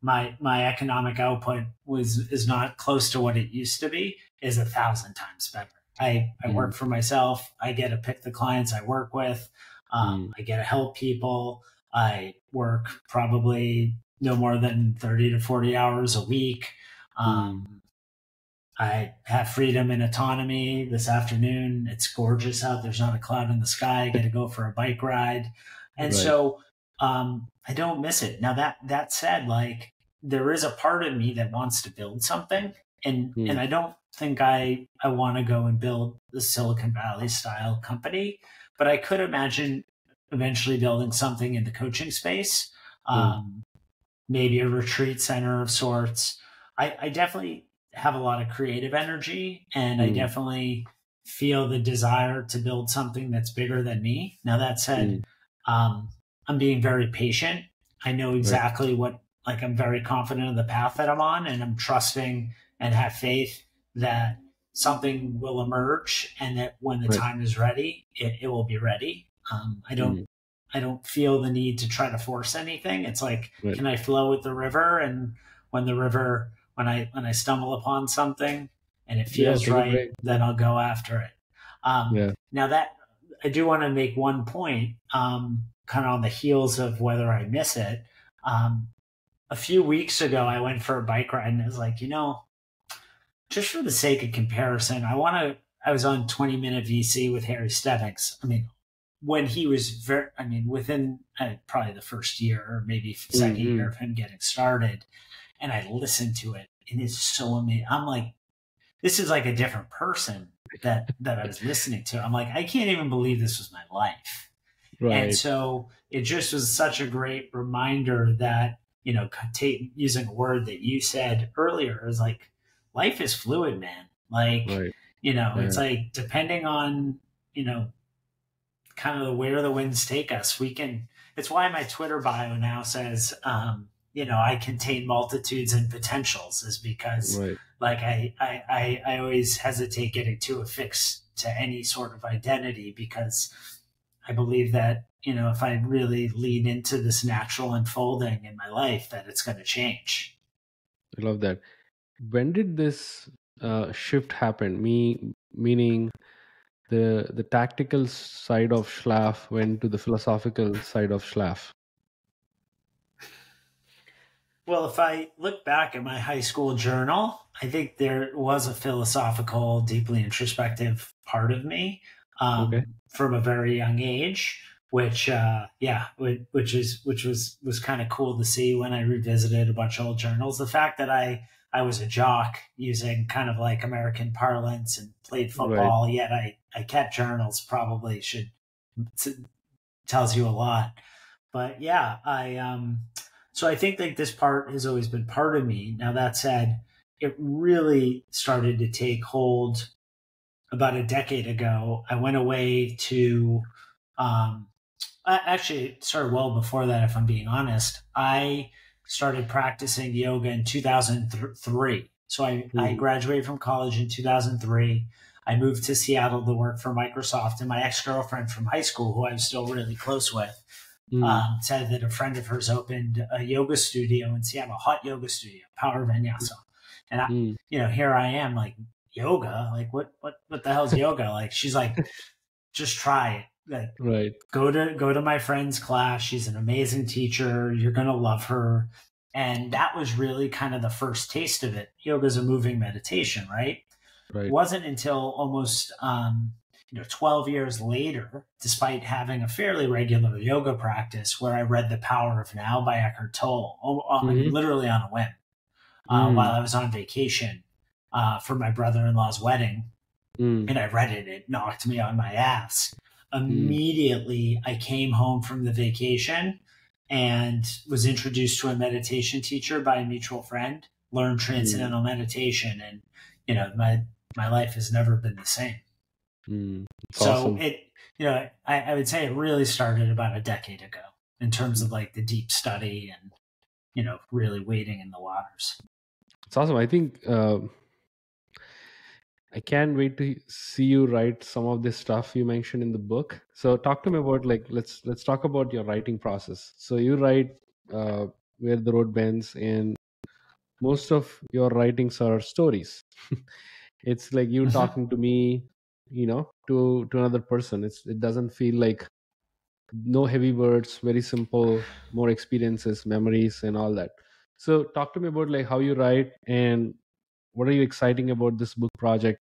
Speaker 1: my economic output is not close to what it used to be, is 1,000 times better. I work for myself. I get to pick the clients I work with. I get to help people. I work probably no more than 30 to 40 hours a week. I have freedom and autonomy. This afternoon, it's gorgeous out. There's not a cloud in the sky. I get to go for a bike ride. And so I don't miss it. Now that said, like, there is a part of me that wants to build something. And I don't think I want to go and build the Silicon Valley style company, but I could imagine eventually building something in the coaching space, maybe a retreat center of sorts. I definitely have a lot of creative energy, and I definitely feel the desire to build something that's bigger than me. Now, that said, I'm being very patient. I know exactly I'm very confident in the path that I'm on, and I'm trusting and have faith that something will emerge, and that when the time is ready, it will be ready. I don't feel the need to try to force anything. It's like, can I flow with the river? And when I stumble upon something and it feels right, then I'll go after it. Now that I do want to make one point, kind of on the heels of whether I miss it. A few weeks ago, I went for a bike ride, and I was like, just for the sake of comparison, I was on 20-minute VC with Harry Stebbings. I mean, when he was within probably the first year or maybe second year of him getting started, and I listened to it, and it's so amazing. I'm like, this is like a different person that I was listening to. I'm like, I can't even believe this was my life. Right. And so it just was such a great reminder that, using a word that you said earlier, is like, life is fluid, man. Like, it's like, depending on, kind of where the winds take us, it's why my Twitter bio now says, I contain multitudes and potentials, is because like I always hesitate getting too affixed to any sort of identity, because I believe that, if I really lean into this natural unfolding in my life, that it's going to change.
Speaker 2: I love that. When did this shift happen? Meaning the tactical side of Schlaf went to the philosophical side of Schlaf.
Speaker 1: Well, if I look back at my high school journal, I think there was a philosophical, deeply introspective part of me from a very young age, which was kind of cool to see when I revisited a bunch of old journals. The fact that I was a jock, using kind of like American parlance, and played football, yet I kept journals, probably tells you a lot. But yeah, so I think that this part has always been part of me. Now, that said, it really started to take hold about a decade ago. I went away to, actually it started well before that, if I'm being honest. I started practicing yoga in 2003. So I graduated from college in 2003. I moved to Seattle to work for Microsoft, and my ex-girlfriend from high school, who I'm still really close with, said that a friend of hers opened a yoga studio in Seattle, a hot yoga studio, Power Vinyasa. And here I am, like, yoga? Like what the hell's yoga? Like, she's like, just try it. Like,
Speaker 2: Right.
Speaker 1: go to my friend's class. She's an amazing teacher. You're going to love her. And that was really kind of the first taste of it. Yoga is a moving meditation, right?
Speaker 2: Right.
Speaker 1: It wasn't until almost 12 years later, despite having a fairly regular yoga practice, where I read The Power of Now by Eckhart Tolle, I mean, literally on a whim, while I was on vacation for my brother-in-law's wedding. And I read it. It knocked me on my ass. Immediately, I came home from the vacation and was introduced to a meditation teacher by a mutual friend, learned transcendental meditation, and my life has never been the same. So
Speaker 2: awesome.
Speaker 1: I would say it really started about a decade ago in terms of like the deep study and really wading in the waters.
Speaker 2: It's awesome. I think I can't wait to see you write some of this stuff you mentioned in the book. So talk to me about, like, let's talk about your writing process. So you write Where the Road Bends, and most of your writings are stories. It's like you talking to me, to another person. It doesn't feel like, no heavy words, very simple, more experiences, memories, and all that. So talk to me about, like, how you write, and what are you exciting about this book project?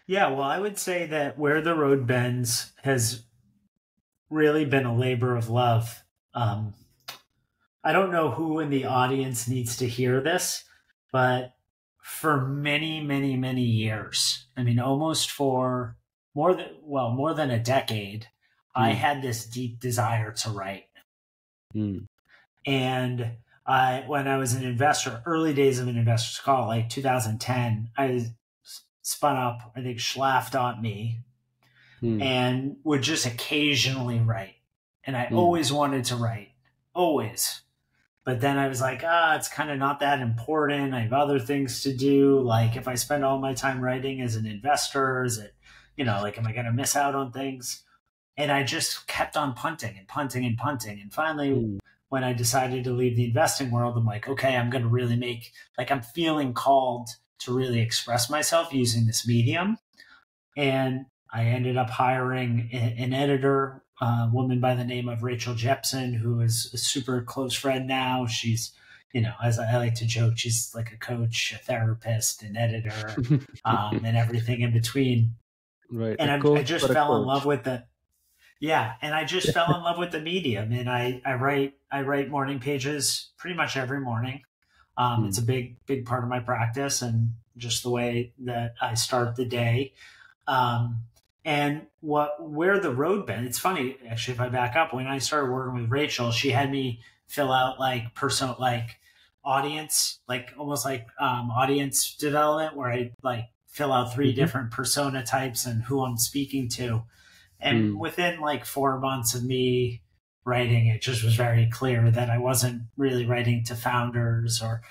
Speaker 1: Yeah, well, I would say that Where the Road Bends has really been a labor of love. I don't know who in the audience needs to hear this, but for many, many, many years, I mean, almost for more than a decade, I had this deep desire to write. And when I was an investor, early days of an investor's call, like 2010, I spun up, I think, Schlaf.me, and would just occasionally write. And I always wanted to write, always. But then I was like, it's kind of not that important. I have other things to do. Like, if I spend all my time writing as an investor, is it, like, am I going to miss out on things? And I just kept on punting and punting and punting. And finally, when I decided to leave the investing world, I'm like, okay, I'm going to really I'm feeling called to really express myself using this medium. And I ended up hiring an editor, a woman by the name of Rachel Jepson, who is a super close friend now. She's, as I like to joke, she's like a coach, a therapist, an editor, and everything in between.
Speaker 2: Right.
Speaker 1: And I just fell in love with the medium. And I write morning pages pretty much every morning. It's a big part of my practice and just the way that I start the day. And where the road bends, it's funny, actually, if I back up, when I started working with Rachel, she had me fill out audience, almost like audience development, where I fill out 3 different persona types and who I'm speaking to. And within 4 months of me writing, it just was very clear that I wasn't really writing to founders or,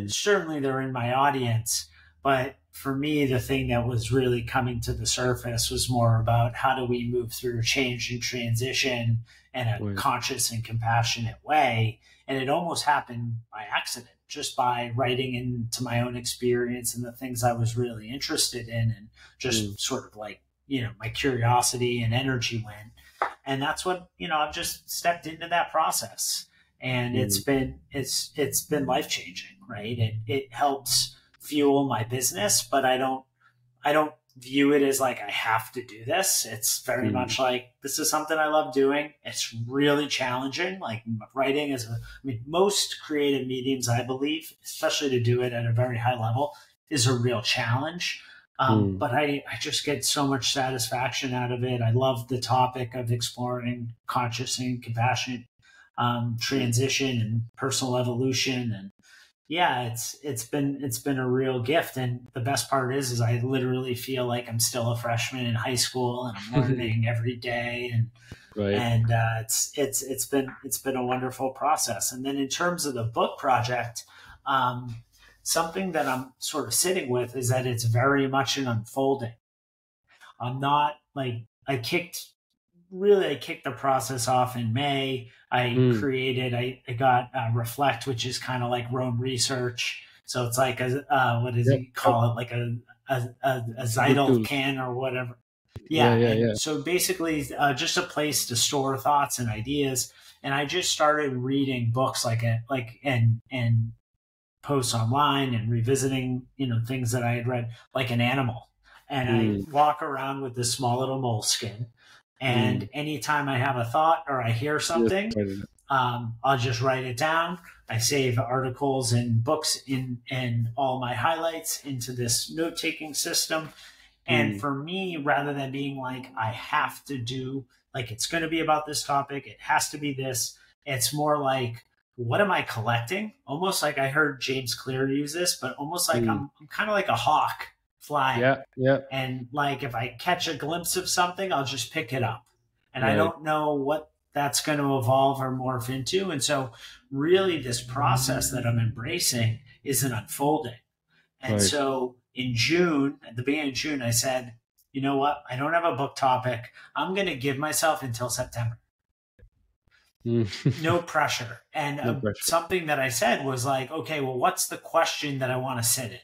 Speaker 1: certainly they're in my audience. But for me, the thing that was really coming to the surface was more about how do we move through change and transition in a conscious and compassionate way. And it almost happened by accident, just by writing into my own experience and the things I was really interested in, and just sort of my curiosity and energy went. And that's what, I've just stepped into that process, and it's been life-changing, right? It helps fuel my business, but I don't view it as I have to do this. It's very much this is something I love doing. It's really challenging. Writing most creative mediums, I believe, especially to do it at a very high level, is a real challenge. But I just get so much satisfaction out of it. I love the topic of exploring conscious and compassionate transition and personal evolution. And yeah, it's been a real gift. And the best part is I literally feel like I'm still a freshman in high school, and I'm learning every day. And it's been a wonderful process. And then in terms of the book project, something that I'm sort of sitting with is that it's very much an unfolding. I'm not I kicked the process off in May. I got Reflect, which is kind of like Rome Research. So it's like what does
Speaker 2: Yep.
Speaker 1: he call it? Like a
Speaker 2: Good
Speaker 1: Zeidel
Speaker 2: tool.
Speaker 1: can or whatever.
Speaker 2: Yeah,
Speaker 1: Yeah.
Speaker 2: yeah,
Speaker 1: And
Speaker 2: yeah.
Speaker 1: so basically, just a place to store thoughts and ideas. And I just started reading books and posts online and revisiting, things that I had read like an animal. And I
Speaker 2: Mm,
Speaker 1: walk around with this small little moleskin.
Speaker 2: mm.
Speaker 1: And anytime I have a thought or I hear
Speaker 2: Yes,
Speaker 1: something,
Speaker 2: right, right.
Speaker 1: I'll just write it down. I save articles and books and all my highlights into this note taking system. And
Speaker 2: Mm,
Speaker 1: for me, rather than being like, I have to do, like, it's going to be about this topic, it has to be this, it's more like, what am I collecting? Almost like I heard James Clear use this, but almost like
Speaker 2: mm.
Speaker 1: I'm kind of like a hawk flying.
Speaker 2: Yeah, yeah,
Speaker 1: And like if I catch a glimpse of something, I'll just pick it up. And I
Speaker 2: right,
Speaker 1: don't know what that's going to evolve or morph into. And so, really, this process that I'm embracing is an unfolding. And
Speaker 2: right.
Speaker 1: so, in June, at the beginning of June, I said, you know what? I don't have a book topic. I'm going to give myself until September.
Speaker 2: Mm.
Speaker 1: No pressure. And
Speaker 2: No pressure.
Speaker 1: something that I said was like, okay, well, what's the question that I want to sit in?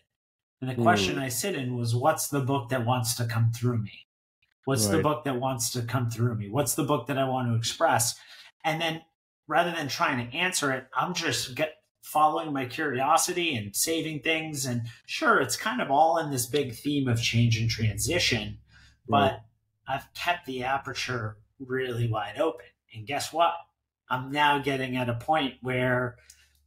Speaker 1: And the question
Speaker 2: Mm,
Speaker 1: I sit in was, what's the book that wants to come through me? What's the
Speaker 2: right,
Speaker 1: book that wants to come through me? What's the book that I want to express? And then rather than trying to answer it, I'm just following my curiosity and saving things. And sure, it's kind of all in this big theme of change and transition,
Speaker 2: right.
Speaker 1: but I've kept the aperture really wide open. And guess what? I'm now getting at a point where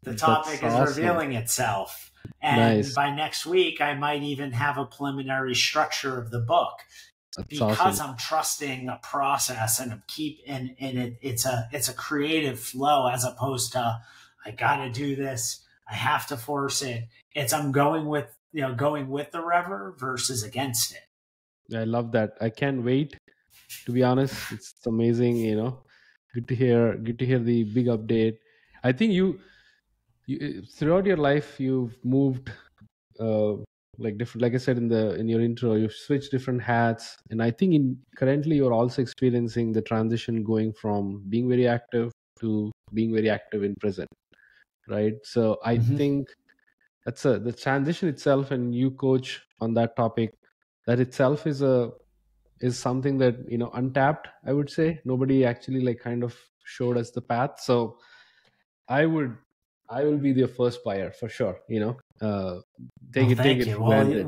Speaker 1: the
Speaker 2: That's
Speaker 1: topic is
Speaker 2: awesome.
Speaker 1: revealing itself. And
Speaker 2: Nice.
Speaker 1: by next week, I might even have a preliminary structure of the book
Speaker 2: That's
Speaker 1: because
Speaker 2: awesome.
Speaker 1: I'm trusting a process and it's a creative flow as opposed to I gotta do this, I have to force it. It's I'm going with the river versus against it.
Speaker 2: I love that. I can't wait. To be honest, it's amazing. Good to hear. Good to hear the big update. I think you throughout your life you've moved uh, like different. Like I said in your intro, you've switched different hats, and I think in currently you're also experiencing the transition going from being very active to being very active in present, right? So I
Speaker 1: Mm-hmm.
Speaker 2: think that's the transition itself, and you coach on that topic. That itself is something that untapped. I would say nobody actually like kind of showed us the path. So I would I will be the first buyer for sure.
Speaker 1: Well,
Speaker 2: Take
Speaker 1: thank
Speaker 2: it
Speaker 1: you.
Speaker 2: for
Speaker 1: Well,
Speaker 2: granted.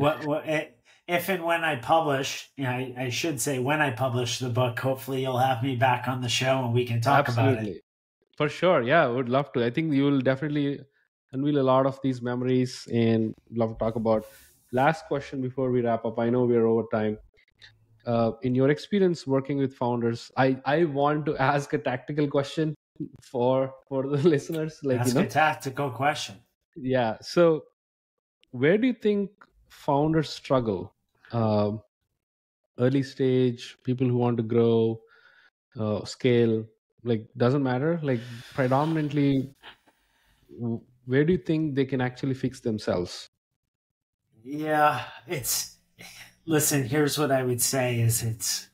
Speaker 1: if and when I publish, I should say when I publish the book, hopefully you'll have me back on the show and we can talk about it.
Speaker 2: Absolutely. For sure. Yeah, I would love to. I think you will definitely unveil a lot of these memories and love to talk about. Last question before we wrap up. I know we're over time. In your experience working with founders, I want to ask a tactical question for the listeners.
Speaker 1: Ask a tactical question.
Speaker 2: Yeah. So where do you think founders struggle? Um Early stage, people who want to grow, scale, like doesn't matter. Like predominantly, where do you think they can actually fix themselves?
Speaker 1: Yeah, listen, here's what I would say is it's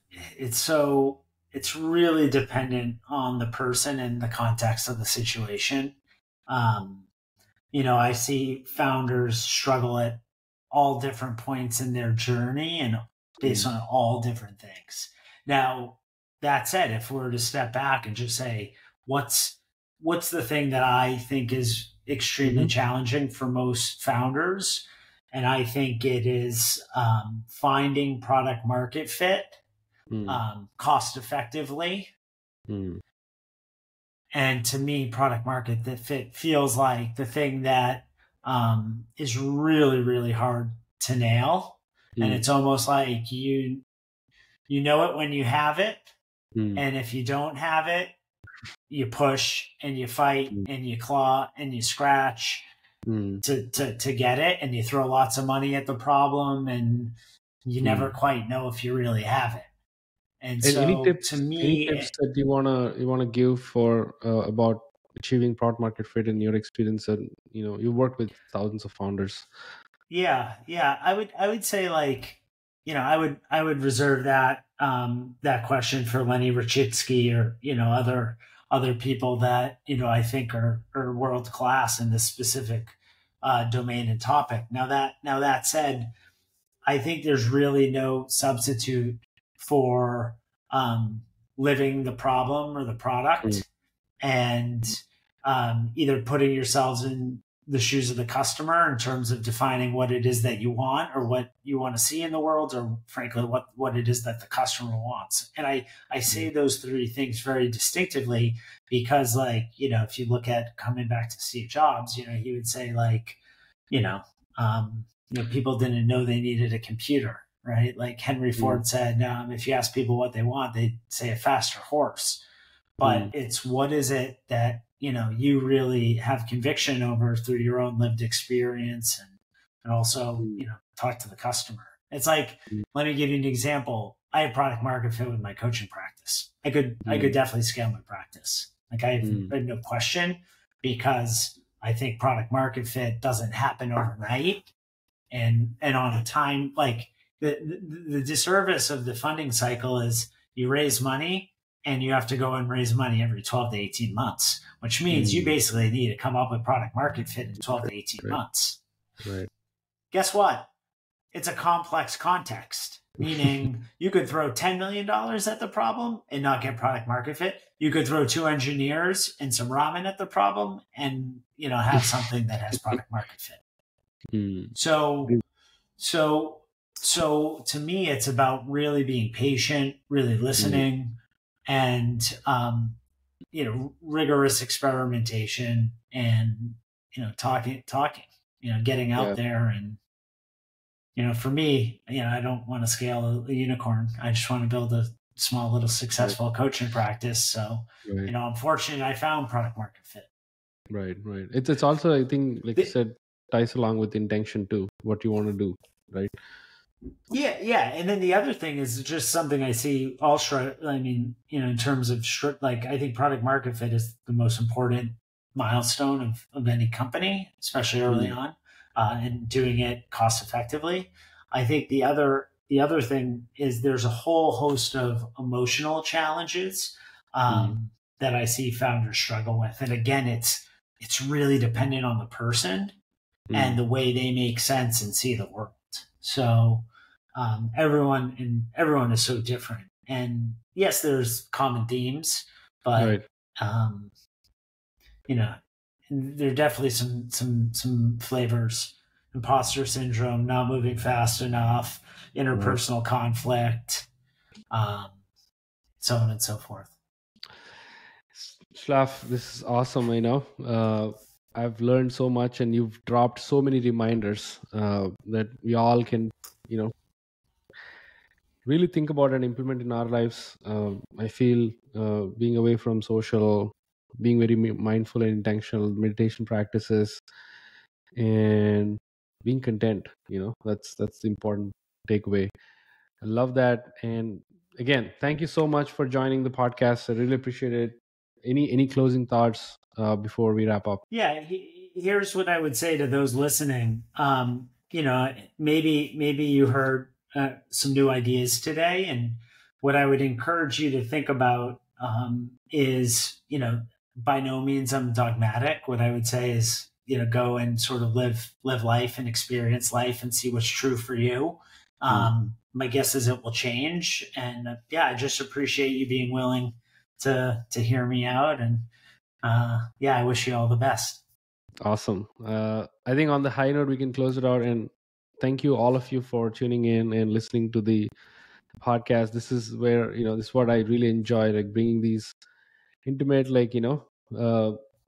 Speaker 1: really dependent on the person and the context of the situation. Um, I see founders struggle at all different points in their journey and based
Speaker 2: Mm,
Speaker 1: on all different things. Now, that said, if we're to step back and just say, what's what's the thing that I think is extremely
Speaker 2: mhm,
Speaker 1: challenging for most founders? And I think it is finding product market fit
Speaker 2: mm,
Speaker 1: cost effectively.
Speaker 2: mm,
Speaker 1: And to me, product market that fit feels like the thing that is really, really hard to nail. And
Speaker 2: mm,
Speaker 1: it's almost like you know it when you have it,
Speaker 2: mm,
Speaker 1: and if you don't have it, you push and you fight
Speaker 2: mm,
Speaker 1: and you claw and you scratch
Speaker 2: mm,
Speaker 1: to get it, and you throw lots of money at the problem, and you never
Speaker 2: mm.
Speaker 1: quite know if you really have it. And
Speaker 2: And any
Speaker 1: so to
Speaker 2: tips? Any
Speaker 1: me,
Speaker 2: tips that you wanna give for about achieving product market fit in your experience? And you work with thousands of founders.
Speaker 1: yeah, I would say like, I would reserve that question for Lenny Rachitsky or other people that I think are world class in this specific domain and topic. Now that said, I think there's really no substitute for living the problem or the product, and either putting yourselves in the shoes of the customer in terms of defining what it is that you want or what you want to see in the world, or frankly, what it is that the customer wants. And I say those three things very distinctively because, like, if you look at coming back to Steve Jobs, he would say, like, people didn't know they needed a computer, right? Like Henry Ford said, if you ask people what they want, they'd say a faster horse. But it's what is it that you really have conviction over through your own lived experience, and also talk to the customer. It's like, let me give you an example. I have product market fit with my coaching practice. I could definitely scale my practice. Like I have no question, because I think product market fit doesn't happen overnight and on a time. Like the disservice of the funding cycle is you raise money and you have to go and raise money every 12 to 18 months, which means you basically need to come up with product market fit in 12 to 18 months.
Speaker 2: Right.
Speaker 1: Guess what? It's a complex context, meaning you could throw $10 million at the problem and not get product market fit. You could throw 2 engineers and some ramen at the problem and, have something that has product market fit. So to me, it's about really being patient, really listening, and rigorous experimentation, and talking, getting out there. And for me, I don't want to scale a unicorn. I just want to build a small little successful coaching practice. So I'm fortunate I found product market fit.
Speaker 2: Right. It's also, I think, like you said, ties along with intention too, what you want to do, right?
Speaker 1: Yeah. And then the other thing is just something I see in terms of like, I think product market fit is the most important milestone of any company, especially early on, and doing it cost effectively. I think the other thing is there's a whole host of emotional challenges that I see founders struggle with. And again, it's really dependent on the person and the way they make sense and see the world. So everyone is so different, and yes, there's common themes, but there are definitely some flavors: imposter syndrome, not moving fast enough, interpersonal conflict, so on and so forth.
Speaker 2: Schlaf, this is awesome. I've learned so much, and you've dropped so many reminders that we all can, really think about and implement in our lives. I feel being away from social, being very mindful and intentional meditation practices, and being content. That's the important takeaway. I love that. And again, thank you so much for joining the podcast. I really appreciate it. Any closing thoughts before we wrap up?
Speaker 1: Yeah, here's what I would say to those listening. Maybe you heard some new ideas today, and what I would encourage you to think about is, by no means I'm dogmatic. What I would say is, go and sort of live life and experience life and see what's true for you. My guess is it will change, and I just appreciate you being willing to hear me out, and I wish you all the best.
Speaker 2: Awesome. I think on the high note, we can close it out, and thank you all of you for tuning in and listening to the podcast. This is where, this is what I really enjoy, like bringing these intimate,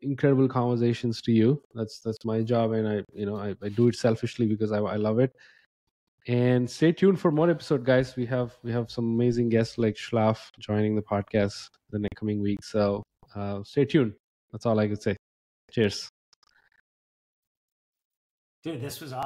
Speaker 2: incredible conversations to you. That's my job, and I do it selfishly because I love it. And stay tuned for more episode, guys. We have some amazing guests like Schlaf joining the podcast the next coming week. So stay tuned. That's all I could say. Cheers.
Speaker 1: Dude, this was awesome.